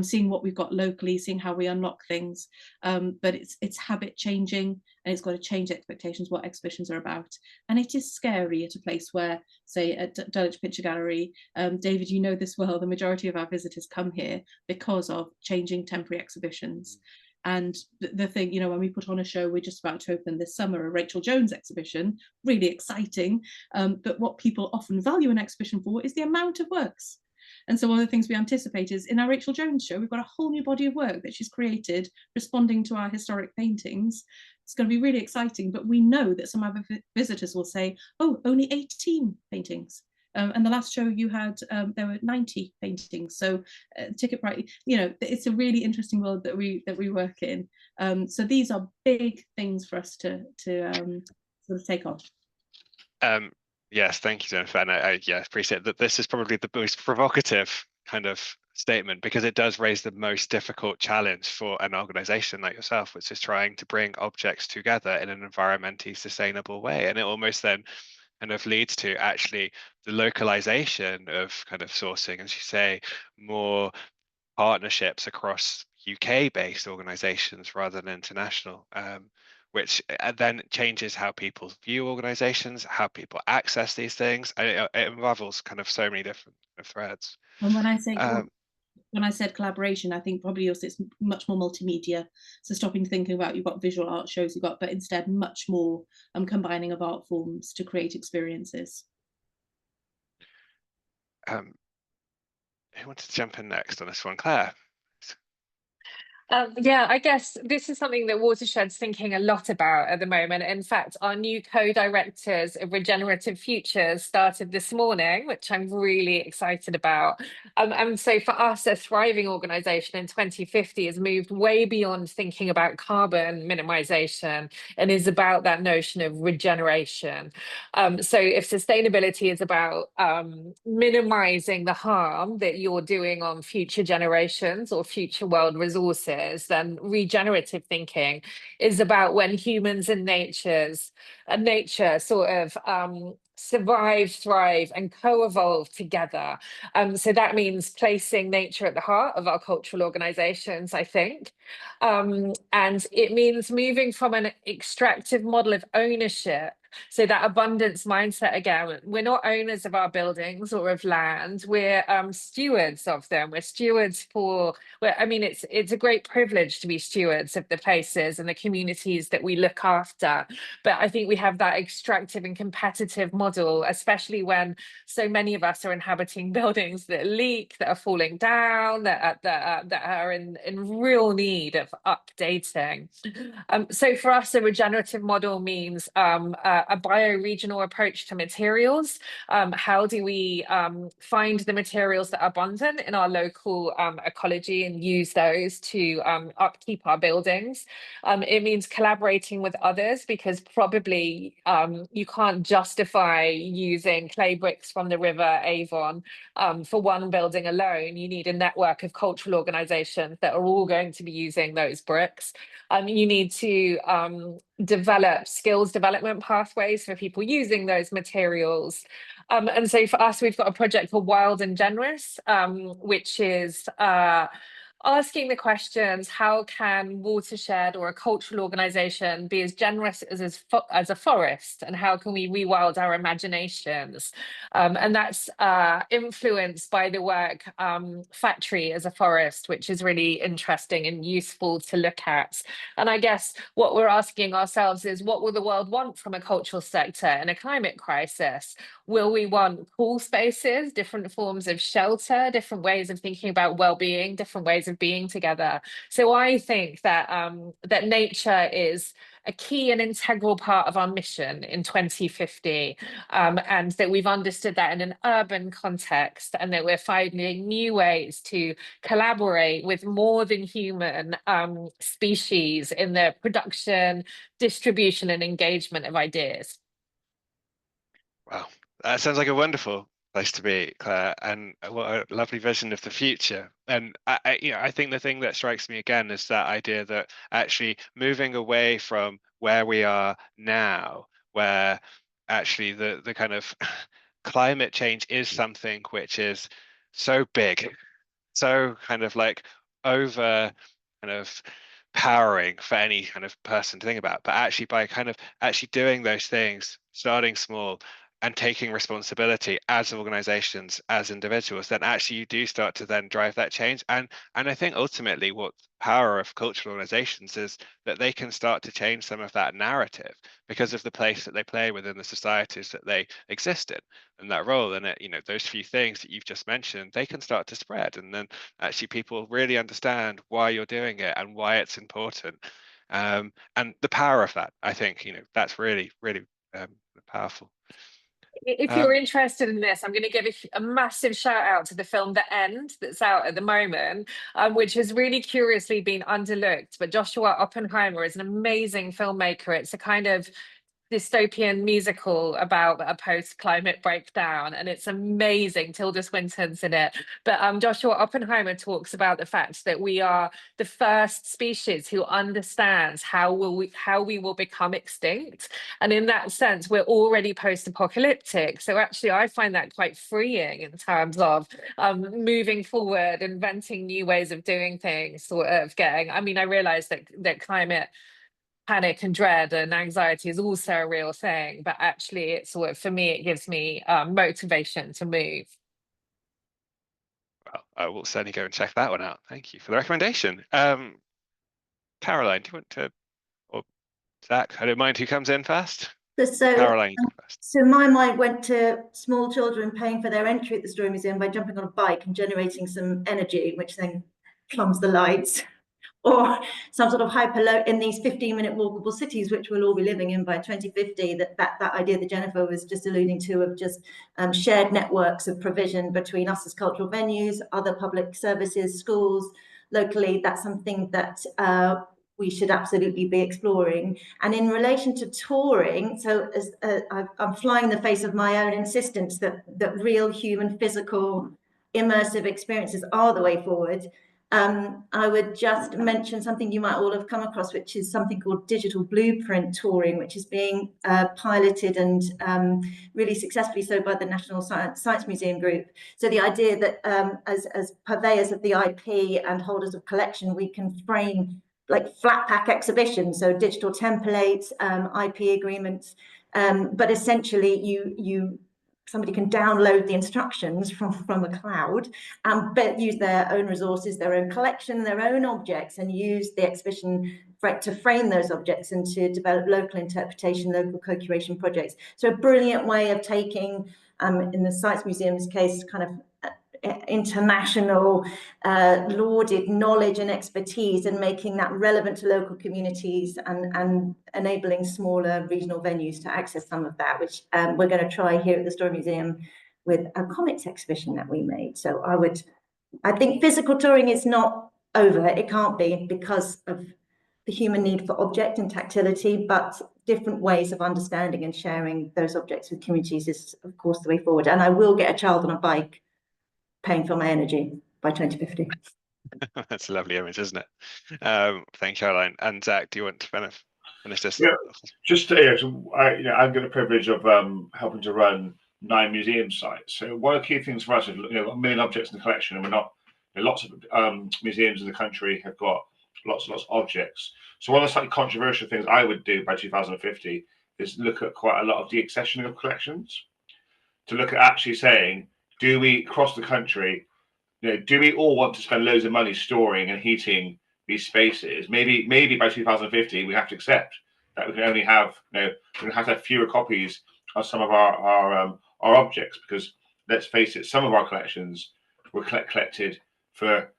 seeing what we've got locally, seeing how we unlock things. But it's habit changing, and it's got to change expectations, what exhibitions are about. And it is scary at a place where, say, at Dulwich Picture Gallery, David, you know this well, the majority of our visitors come here because of changing temporary exhibitions. And the thing, when we put on a show, we're just about to open this summer a Rachel Jones exhibition, really exciting. But what people often value an exhibition for is the amount of works. And so one of the things we anticipate is in our Rachel Jones show, we've got a whole new body of work that she's created responding to our historic paintings. It's going to be really exciting, but we know that some other visitors will say, oh, only 18 paintings. And the last show you had, there were 90 paintings. So ticket price, it's a really interesting world that we work in. So these are big things for us to sort of take on. Yes, thank you, Jennifer. And I appreciate that. This is probably the most provocative kind of statement, because it does raise the most difficult challenge for an organization like yourself, which is trying to bring objects together in an environmentally sustainable way. And it almost then kind of leads to actually the localization of kind of sourcing, as you say, more partnerships across UK-based organizations rather than international, which then changes how people view organizations, how people access these things. It unravels kind of so many different threads. And when I said collaboration, I think probably also it's much more multimedia. So stopping thinking about, you've got visual art shows, but instead much more combining of art forms to create experiences. Who wants to jump in next on this one? Claire. Yeah, I guess this is something that Watershed's thinking a lot about at the moment. In fact, our new co-directors of Regenerative Futures started this morning, which I'm really excited about. And so for us, a thriving organisation in 2050 has moved way beyond thinking about carbon minimization and is about that notion of regeneration. So if sustainability is about minimizing the harm that you're doing on future generations or future world resources, then regenerative thinking is about when humans and nature sort of survive, thrive, and co-evolve together. So that means placing nature at the heart of our cultural organizations, I think. And it means moving from an extractive model of ownership, so that abundance mindset again. We're not owners of our buildings or of land, we're stewards of them. We're stewards for, I mean, it's a great privilege to be stewards of the places and the communities that we look after. But I think we have that extractive and competitive model, especially when so many of us are inhabiting buildings that leak, that are falling down, that are in real need of updating. So for us, a regenerative model means a bioregional approach to materials. How do we find the materials that are abundant in our local ecology and use those to upkeep our buildings? It means collaborating with others, because probably you can't justify using clay bricks from the River Avon for one building alone. You need a network of cultural organizations that are all going to be using those bricks. You need to develop skills development pathways for people using those materials. And so for us, we've got a project called Wild and Generous, which is asking the questions: how can Watershed or a cultural organization be as generous as a forest, and how can we rewild our imaginations? And that's influenced by the work Factory as a Forest, which is really interesting and useful to look at. And I guess what we're asking ourselves is, what will the world want from a cultural sector in a climate crisis? Will we want cool spaces, different forms of shelter, different ways of thinking about well-being, different ways of being together? So I think that that nature is a key and integral part of our mission in 2050, and that we've understood that in an urban context, and that we're finding new ways to collaborate with more than human species in the production, distribution, and engagement of ideas. Wow, that sounds like a wonderful place to be, Claire, and what a lovely vision of the future. And I think the thing that strikes me again is that idea that actually moving away from where we are now, where actually the kind of climate change is something which is so big, so kind of like over kind of powering for any kind of person to think about, but actually by kind of actually doing those things, starting small and taking responsibility as organizations, as individuals, then actually you do start to then drive that change. And I think ultimately what the power of cultural organizations is that they can start to change some of that narrative because of the place that they play within the societies that they exist in, and that role. And those few things that you've just mentioned, they can start to spread, and then actually people really understand why you're doing it and why it's important. And the power of that, I think, that's really, really powerful. If you're interested in this, I'm going to give a massive shout out to the film The End that's out at the moment, which has really curiously been underlooked. But Joshua Oppenheimer is an amazing filmmaker. It's a kind of dystopian musical about a post-climate breakdown, and it's amazing. Tilda Swinton's in it. But Joshua Oppenheimer talks about the fact that we are the first species who understands how we will become extinct, and in that sense we're already post-apocalyptic. So actually I find that quite freeing in terms of moving forward, inventing new ways of doing things, sort of getting, I mean, I realize that climate panic and dread and anxiety is also a real thing, but actually it's sort of, for me, it gives me motivation to move. Well, I will certainly go and check that one out. Thank you for the recommendation. Caroline, do you want to, or Zach, I don't mind who comes in first. So Caroline, you go first. So my mind went to small children paying for their entry at the Story Museum by jumping on a bike and generating some energy, which then plumbs the lights. Or some sort of hyperloop in these 15-minute walkable cities, which we'll all be living in by 2050. That idea that Jennifer was just alluding to, of just shared networks of provision between us as cultural venues, other public services, schools, locally. That's something that we should absolutely be exploring. And in relation to touring, so as I'm flying in the face of my own insistence that real human, physical, immersive experiences are the way forward. I would just mention something you might all have come across, which is something called digital blueprint touring, which is being piloted and really successfully so by the National Science Museum Group. So the idea that as purveyors of the IP and holders of collection, we can frame like flat pack exhibitions, so digital templates, IP agreements, but essentially somebody can download the instructions from a cloud and use their own resources, their own collection, their own objects, and use the exhibition to frame those objects and to develop local interpretation, local co-curation projects. So a brilliant way of taking, in the Science Museum's case, kind of international lauded knowledge and expertise and making that relevant to local communities and enabling smaller regional venues to access some of that, which we're going to try here at the Story Museum with a comics exhibition that we made. So I think physical touring is not over. It can't be, because of the human need for object and tactility, but different ways of understanding and sharing those objects with communities is, of course, the way forward. And I will get a child on a bike paying for my energy by 2050. That's a lovely image, isn't it? Thank you, Caroline. And Zach, do you want to finish this? Yeah, just so I've got the privilege of helping to run 9 museum sites. So one of the key things for us is, a million objects in the collection, and we're not. Lots of museums in the country have got lots and lots of objects. So one of the slightly controversial things I would do by 2050 is look at quite a lot of deaccessioning of collections, to look at actually saying, do we across the country, do we all want to spend loads of money storing and heating these spaces? Maybe by 2050 we have to accept that we can only have, we have to have fewer copies of some of our objects, because let's face it, some of our collections were collected for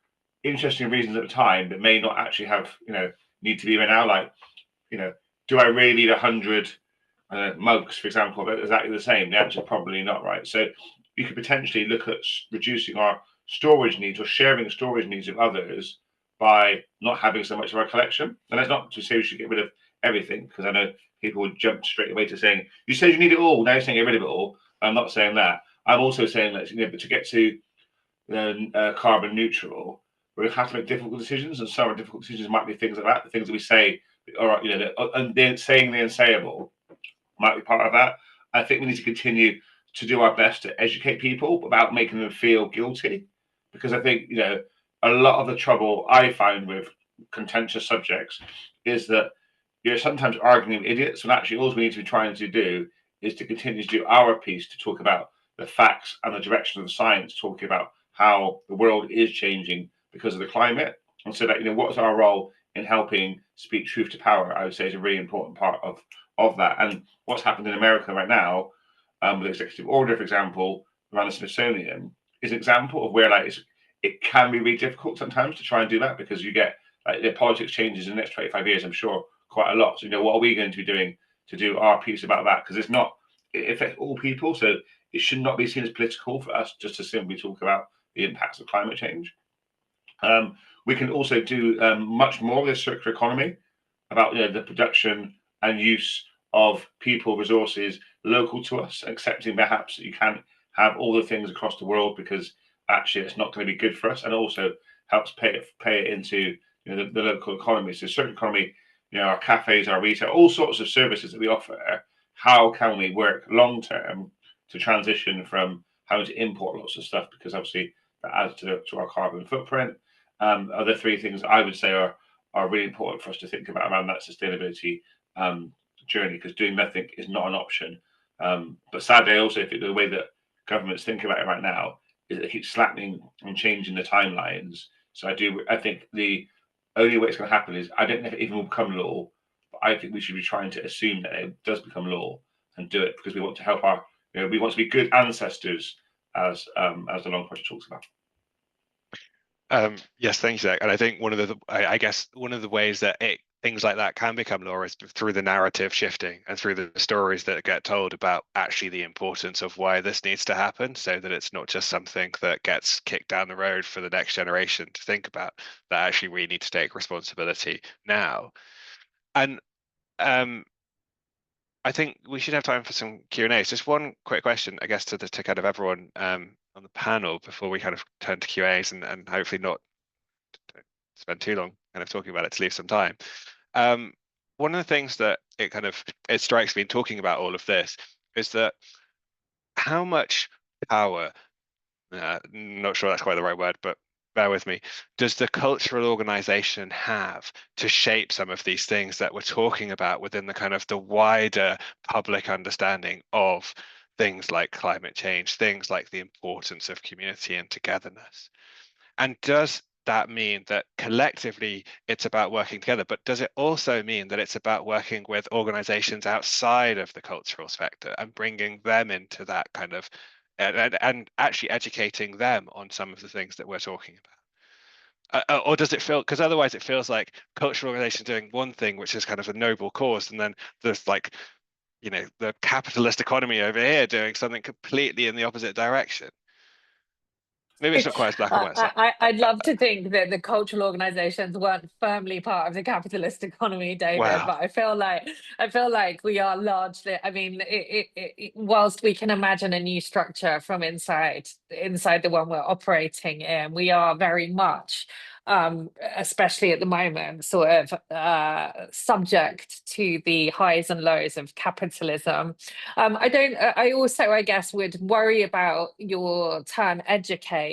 interesting reasons at the time, but may not actually have need to be there now. Like, do I really need 100 mugs, for example, that are exactly the same? The answer probably not, right? So you could potentially look at reducing our storage needs or sharing storage needs with others by not having so much of our collection. And that's not to say we should get rid of everything, because I know people would jump straight away to saying, you said you need it all, now you're saying get rid of it all. I'm not saying that. I'm also saying that but to get to carbon neutral, we have to make difficult decisions, and some of the difficult decisions might be things like that. The things that we say, or and then saying the unsayable might be part of that. I think we need to continue to do our best to educate people about making them feel guilty, because I think a lot of the trouble I find with contentious subjects is that you're sometimes arguing with idiots, when actually all we need to be trying to do is to continue to do our piece, to talk about the facts and the direction of the science, talking about how the world is changing because of the climate. And so that, what's our role in helping speak truth to power, I would say, is a really important part of that. And what's happened in America right now, with the executive order, for example, around the Smithsonian, is an example of where it can be really difficult sometimes to try and do that, because you get the politics changes in the next 25 years, I'm sure, quite a lot. So what are we going to be doing to do our piece about that? Because it affects all people, so it should not be seen as political for us just to simply talk about the impacts of climate change. We can also do much more with the circular economy, about the production and use of people resources local to us, accepting perhaps that you can't have all the things across the world, because actually it's not going to be good for us, and also helps pay it into the local economy. So circular economy, our cafes, our retail, all sorts of services that we offer. How can we work long term to transition from having to import lots of stuff, because obviously that adds to our carbon footprint. Other 3 things I would say are really important for us to think about around that sustainability journey, because doing nothing is not an option. But sadly, I also think the way that governments think about it right now is that it keeps slackening and changing the timelines. So I think the only way it's going to happen is, I don't know if it even will become law, but I think we should be trying to assume that it does become law and do it, because we want to help we want to be good ancestors, as the Long Project talks about. Yes, thank you, Zach. And I think one of the ways that things like that can become law is through the narrative shifting and through the stories that get told about actually the importance of why this needs to happen, so that it's not just something that gets kicked down the road for the next generation to think about, that actually we need to take responsibility now. And I think we should have time for some Q&A. Just one quick question, I guess, to kind of everyone on the panel before we kind of turn to Q&As and hopefully not spend too long kind of talking about it to leave some time. One of the things that it strikes me in talking about all of this is that how much power, not sure that's quite the right word, but bear with me, does the cultural organization have to shape some of these things that we're talking about within the kind of the wider public understanding of things like climate change, things like the importance of community and togetherness? And does that mean that collectively it's about working together, but does it also mean that it's about working with organizations outside of the cultural sector and bringing them into that kind of, and actually educating them on some of the things that we're talking about? Or does it feel, because otherwise it feels like cultural organizations doing one thing, which is kind of a noble cause, and then there's like, the capitalist economy over here doing something completely in the opposite direction. Maybe it's not quite as black and white. I'd love to think that the cultural organizations weren't firmly part of the capitalist economy, David. Wow. But I feel like we are largely. I mean, whilst we can imagine a new structure from inside the one we're operating in, we are very much, especially at the moment, sort of subject to the highs and lows of capitalism. I also, I guess, would worry about your term educate,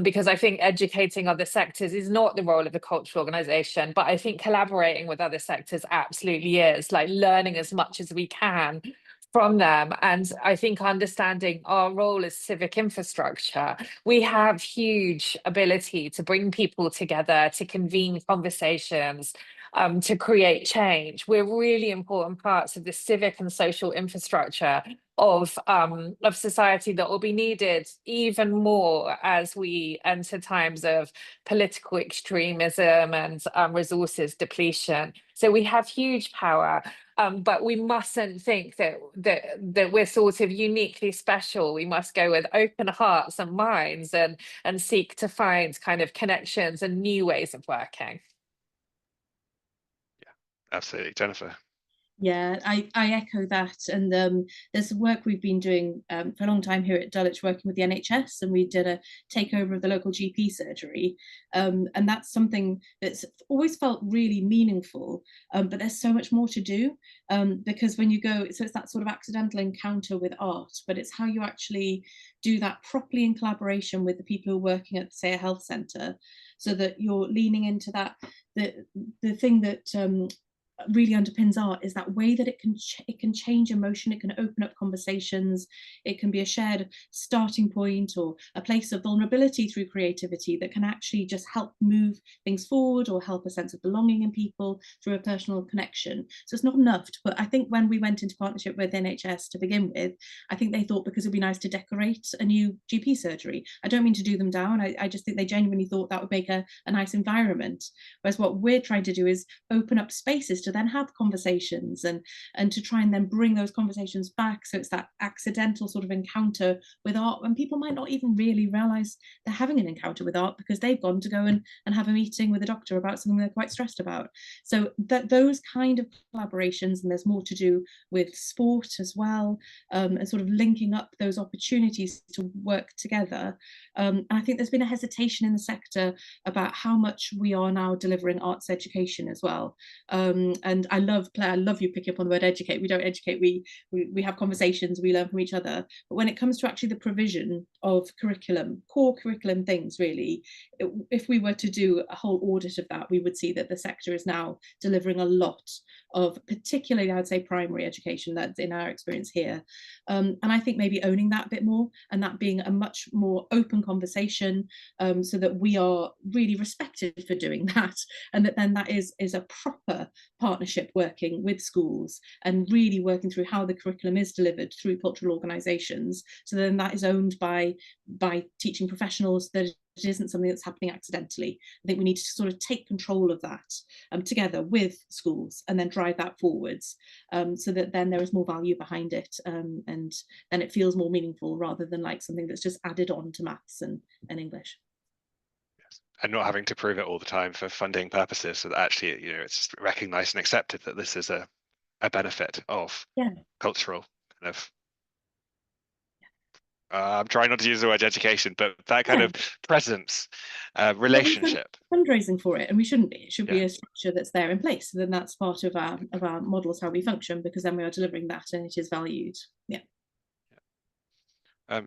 because I think educating other sectors is not the role of a cultural organization, but I think collaborating with other sectors absolutely is, like learning as much as we can from them. And I think understanding our role as civic infrastructure, we have huge ability to bring people together, to convene conversations, to create change. We're really important parts of the civic and social infrastructure of society that will be needed even more as we enter times of political extremism and resources depletion. So we have huge power, but we mustn't think that we're sort of uniquely special. We must go with open hearts and minds and seek to find kind of connections and new ways of working. Absolutely. Jennifer. Yeah, I echo that. And there's some work we've been doing for a long time here at Dulwich, working with the NHS, and we did a takeover of the local GP surgery. And that's something that's always felt really meaningful, but there's so much more to do, because when you go, so it's that sort of accidental encounter with art, but it's how you actually do that properly in collaboration with the people who are working at, say, a health centre, so that you're leaning into that, the thing that really underpins art is that way that it can change emotion, it can open up conversations, it can be a shared starting point or a place of vulnerability through creativity that can actually just help move things forward or help a sense of belonging in people through a personal connection. So it's not enough to put, I think when we went into partnership with NHS to begin with, I think they thought because it'd be nice to decorate a new GP surgery. I don't mean to do them down, I just think they genuinely thought that would make a nice environment. Whereas what we're trying to do is open up spaces to then have conversations and to try and then bring those conversations back, so it's that accidental sort of encounter with art, and people might not even really realize they're having an encounter with art because they've gone to go and have a meeting with a doctor about something they're quite stressed about. So that those kind of collaborations, and there's more to do with sport as well, and sort of linking up those opportunities to work together. And I think there's been a hesitation in the sector about how much we are now delivering arts education as well. And I love, Claire, I love you picking up on the word educate. We don't educate, we have conversations, we learn from each other. But when it comes to actually the provision of curriculum, core curriculum things, really, if we were to do a whole audit of that, we would see that the sector is now delivering a lot of, particularly, I would say, primary education. That's in our experience here. And I think maybe owning that a bit more, and that being a much more open conversation, so that we are really respected for doing that, and that then that is a proper partnership working with schools and really working through how the curriculum is delivered through cultural organisations. So then that is owned by teaching professionals, that it isn't something that's happening accidentally. I think we need to sort of take control of that together with schools and then drive that forwards, so that then there is more value behind it, and then it feels more meaningful rather than like something that's just added on to maths and English. And not having to prove it all the time for funding purposes, so that actually, it's recognised and accepted that this is a benefit of cultural kind of I'm trying not to use the word education, but that kind of presence, But we're relationship. fundraising for it, and we shouldn't be. It should be Yeah. a structure that's there in place. So then that's part of our models, how we function, because then we are delivering that and it is valued. Yeah.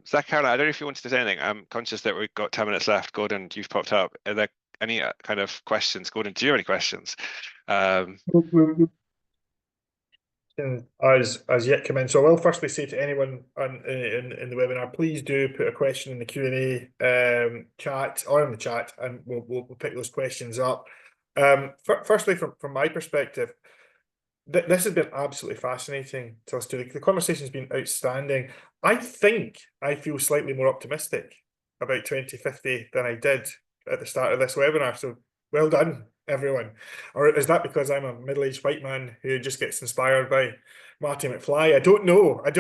Zach, Caroline, I don't know if you wanted to say anything. I'm conscious that we've got 10 minutes left. Gordon, you've popped up. Are there any kind of questions? Gordon, do you have any questions? As yet come in. So I will firstly say to anyone in the webinar, please do put a question in the Q&A chat or in the chat, and we'll pick those questions up. Firstly, from my perspective, this has been absolutely fascinating to us too. The conversation has been outstanding. I think I feel slightly more optimistic about 2050 than I did at the start of this webinar. So well done, everyone. Or is that because I'm a middle-aged white man who just gets inspired by Marty McFly? I don't know. I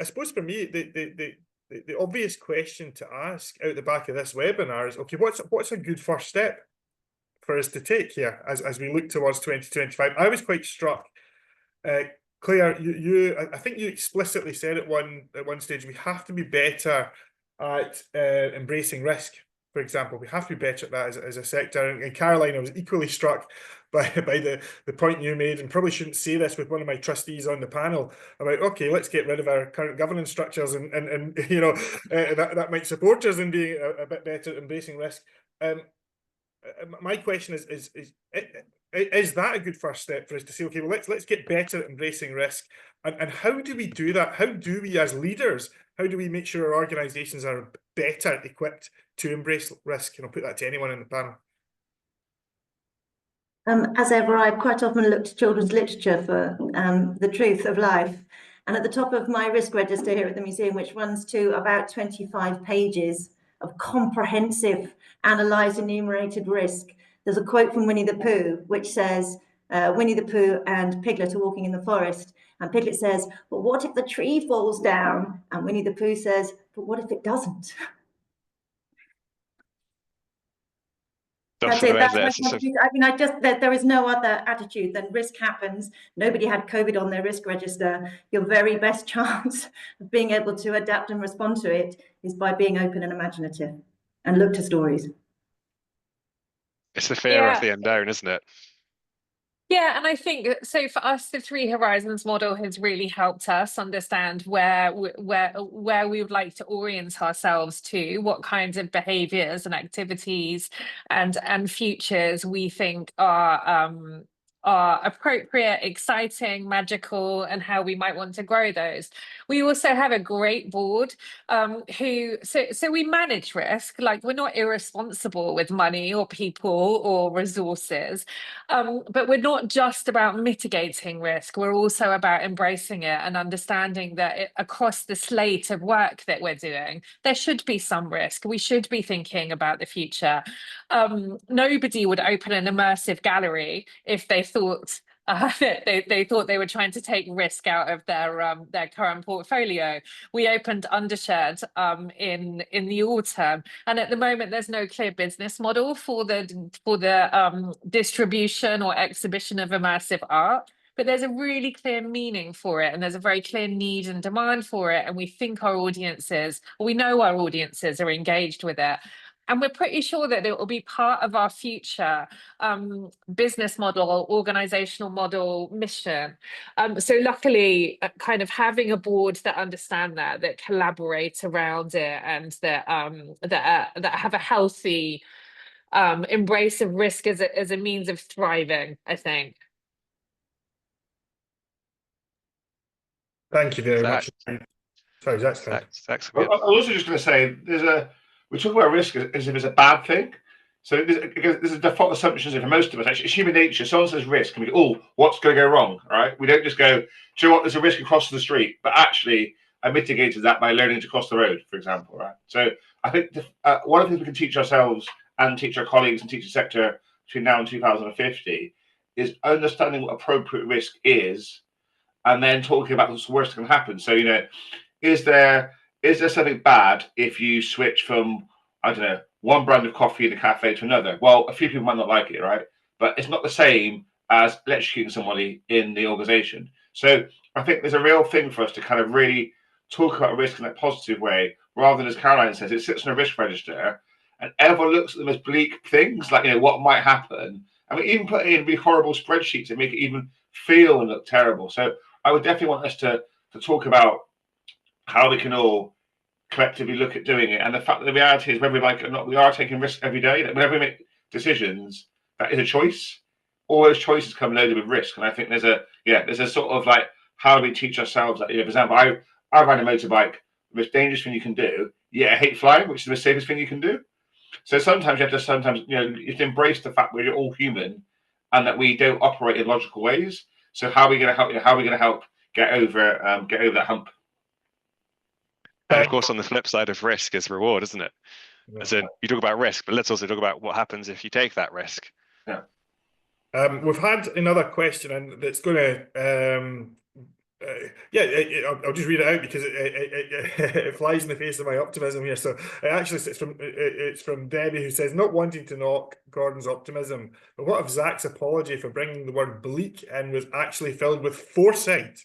suppose for me, the obvious question to ask out the back of this webinar is, okay, what's a good first step for us to take here as we look towards 2025? I was quite struck, Claire, I think you explicitly said at one stage, we have to be better at embracing risk, for example. We have to be better at that as a sector. And Caroline, I was equally struck by the point you made, and probably shouldn't say this with one of my trustees on the panel, about, okay, let's get rid of our current governance structures and you know, that might support us in being a bit better at embracing risk. My question is that a good first step for us to say, okay, well, let's get better at embracing risk, and how do we do that? How do we, as leaders, how do we make sure our organizations are better equipped to embrace risk? And I'll put that to anyone in the panel. As ever, I quite often look to children's literature for the truth of life. And at the top of my risk register here at the museum, which runs to about 25 pages of comprehensive analysed enumerated risk, there's a quote from Winnie the Pooh, which says, Winnie the Pooh and Piglet are walking in the forest. And Piglet says, but what if the tree falls down? And Winnie the Pooh says, but what if it doesn't? That's it. That's my contribution. I mean, there is no other attitude than risk happens. Nobody had COVID on their risk register. Your very best chance of being able to adapt and respond to it is by being open and imaginative and look to stories. It's the fear of the unknown, isn't it? Yeah, and I think so for us, the Three Horizons model has really helped us understand where we would like to orient ourselves to, what kinds of behaviours and activities and futures we think are appropriate, exciting, magical, and how we might want to grow those. We also have a great board so we manage risk. Like, we're not irresponsible with money or people or resources, but we're not just about mitigating risk. We're also about embracing it and understanding that across the slate of work that we're doing, there should be some risk. We should be thinking about the future. Nobody would open an immersive gallery if they thought they thought they were trying to take risk out of their current portfolio. We opened Undershed in the autumn, and at the moment there's no clear business model for the distribution or exhibition of immersive art. But there's a really clear meaning for it, and there's a very clear need and demand for it, and we think our audiences, or we know our audiences are engaged with it. And we're pretty sure that it will be part of our future business model, organizational model, mission. So luckily, kind of having a board that understand that collaborate around it, and that have a healthy embrace of risk as a means of thriving, I think. Thank you very much. Sorry, Zach's I was also just going to say, we talk about risk as if it's a bad thing. So there's a default assumption for most of us. Actually, it's human nature. Someone says risk, and we go, oh, what's going to go wrong? Right? We don't just go, do you know what? There's a risk across the street, but actually, I mitigated that by learning to cross the road, for example. Right? So I think one of the things we can teach ourselves and teach our colleagues and teach the sector between now and 2050 is understanding what appropriate risk is, and then talking about what's worst can happen. So, you know, is there something bad if you switch from, I don't know, one brand of coffee in a cafe to another? Well, a few people might not like it, right? But it's not the same as electrocuting somebody in the organization. So I think there's a real thing for us to kind of really talk about risk in that positive way, rather than, as Caroline says, it sits on a risk register and everyone looks at them as bleak things, like, what might happen. I mean, even put in really horrible spreadsheets and make it even feel and look terrible. So I would definitely want us to talk about how we can all collectively look at doing it, and the fact that the reality is, whether we like it or not, we are taking risks every day. That whenever we make decisions, that is a choice. All those choices come loaded with risk, and I think there's a sort of like, how do we teach ourselves that? For example, I ride a motorbike, the most dangerous thing you can do. Yeah, I hate flying, which is the safest thing you can do. So sometimes you have to you have to embrace the fact we're all human, and that we don't operate in logical ways. So how are we going to help? How are we going to help get over that hump? And of course, on the flip side of risk is reward, isn't it? As in, you talk about risk, but let's also talk about what happens if you take that risk. Yeah. We've had another question, and it's going to, I'll just read it out because it flies in the face of my optimism here. So it's from Debbie, who says, not wanting to knock Gordon's optimism, but what if Zach's apology for bringing the word bleak in was actually filled with foresight?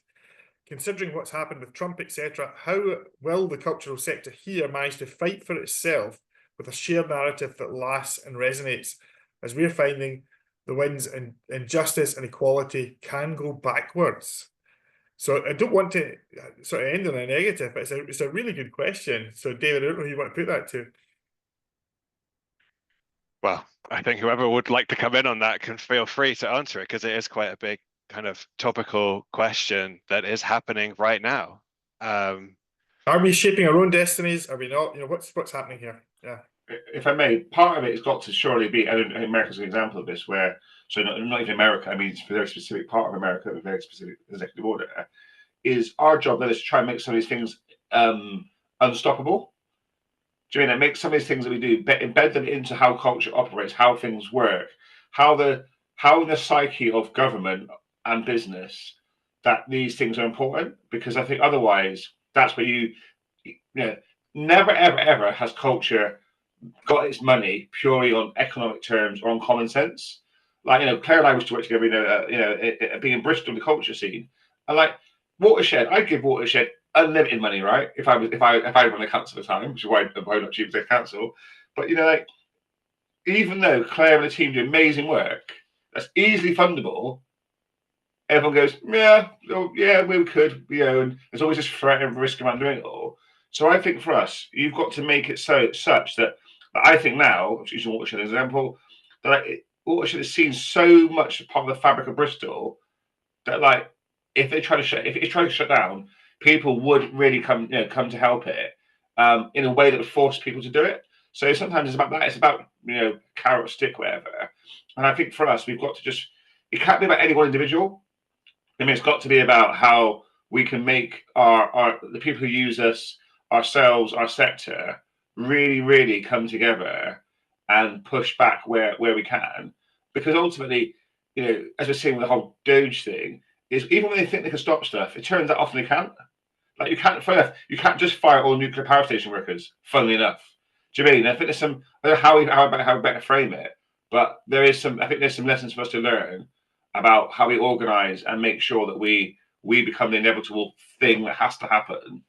Considering what's happened with Trump, etc., how will the cultural sector here manage to fight for itself with a shared narrative that lasts and resonates, as we're finding the wins in justice and equality can go backwards? So I don't want to sort of end on a negative, but it's a really good question. So David, I don't know who you want to put that to. Well, I think whoever would like to come in on that can feel free to answer it, because it is quite a big kind of topical question that is happening right now. Are we shaping our own destinies? Are we not? What's happening here? Yeah. If I may, part of it has got to surely be, and America's an example of this, where, so not even America, I mean, it's a very specific part of America, a very specific executive order, is our job then is to try and make some of these things unstoppable. Do you mean that make some of these things that we do, embed them into how culture operates, how things work, how in the psyche of government and business, that these things are important? Because I think otherwise, that's where never ever ever has culture got its money purely on economic terms or on common sense. Like, Claire and I used to work together, being in Bristol, the culture scene, and like Watershed, I'd give Watershed unlimited money, right? If I run a council at the time, which is why I'm not chief executive council. But even though Claire and the team do amazing work, that's easily fundable. Everyone goes, yeah, we could, and there's always this threat and risk around doing it all. So I think for us, you've got to make it such that I think now, using Watershed as an example, that Watershed is seen so much as part of the fabric of Bristol that if it's trying to shut down, people would really come to help it in a way that would force people to do it. So sometimes it's about that. It's about carrot, stick, whatever. And I think for us, we've got to it can't be about any one individual. I mean, it's got to be about how we can make the people who use us, ourselves, our sector, really, really come together and push back where we can. Because ultimately, as we're seeing with the whole Doge thing, is even when they think they can stop stuff, it turns out often they can't. Like, you can't just fire all nuclear power station workers, funnily enough. Do you mean? I think there's some, I don't know how better frame it, but I think there's some lessons for us to learn about how we organize and make sure that we become the inevitable thing that has to happen.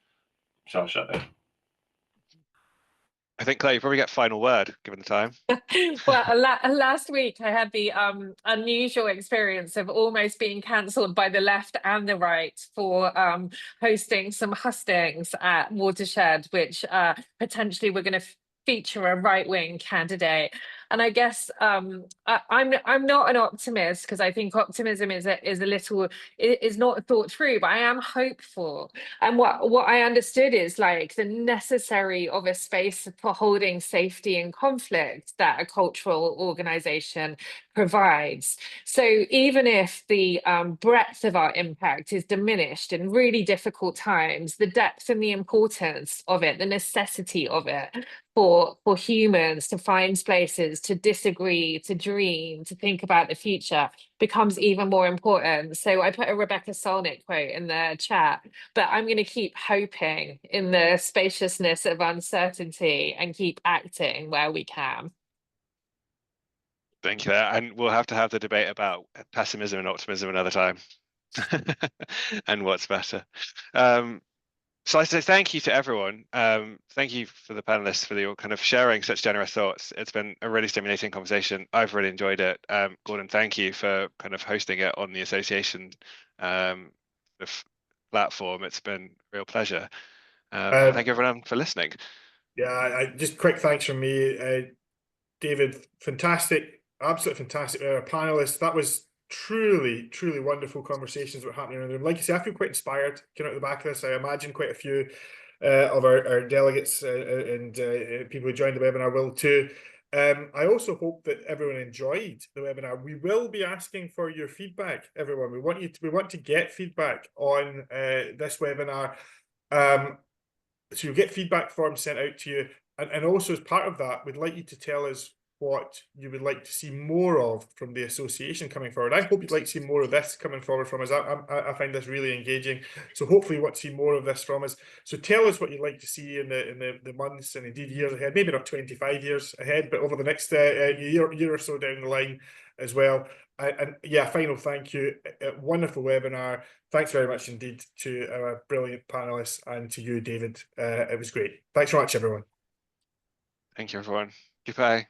So I'll shut there. I think, Claire, you probably get final word given the time. Well, last week I had the unusual experience of almost being cancelled by the left and the right for hosting some hustings at Watershed, which potentially were going to feature a right-wing candidate. And I guess I'm not an optimist, because I think optimism is not thought through, but I am hopeful. And what I understood is like the necessary of a space for holding safety and conflict that a cultural organization provides. So even if the breadth of our impact is diminished in really difficult times, the depth and the importance of it, the necessity of it for humans to find spaces to disagree, to dream, to think about the future becomes even more important. So I put a Rebecca Solnit quote in the chat, but I'm going to keep hoping in the spaciousness of uncertainty and keep acting where we can. Thank you. And we'll have to have the debate about pessimism and optimism another time. and what's better. So I say thank you to everyone. Thank you for the panelists for your kind of sharing such generous thoughts. It's been a really stimulating conversation. I've really enjoyed it. Gordon, thank you for kind of hosting it on the association platform. It's been a real pleasure. Thank you everyone for listening. Yeah, just quick thanks from me, David. Fantastic, absolutely fantastic panelists. That was truly wonderful conversations that were happening in the room. Like you say, I feel quite inspired coming out the back of this. I imagine quite a few of our delegates and people who joined the webinar will too. I also hope that everyone enjoyed the webinar. We will be asking for your feedback, everyone. We want to get feedback on this webinar. So you'll get feedback forms sent out to you, and also as part of that, we'd like you to tell us what you would like to see more of from the association coming forward. I hope you'd like to see more of this coming forward from us. I find this really engaging, so hopefully you want to see more of this from us. So tell us what you'd like to see in the months and indeed years ahead, maybe not 25 years ahead, but over the next year or so down the line as well. And yeah, final thank you. Wonderful webinar. Thanks very much indeed to our brilliant panelists and to you, David. It was great. Thanks very much, everyone. Thank you, everyone. Goodbye.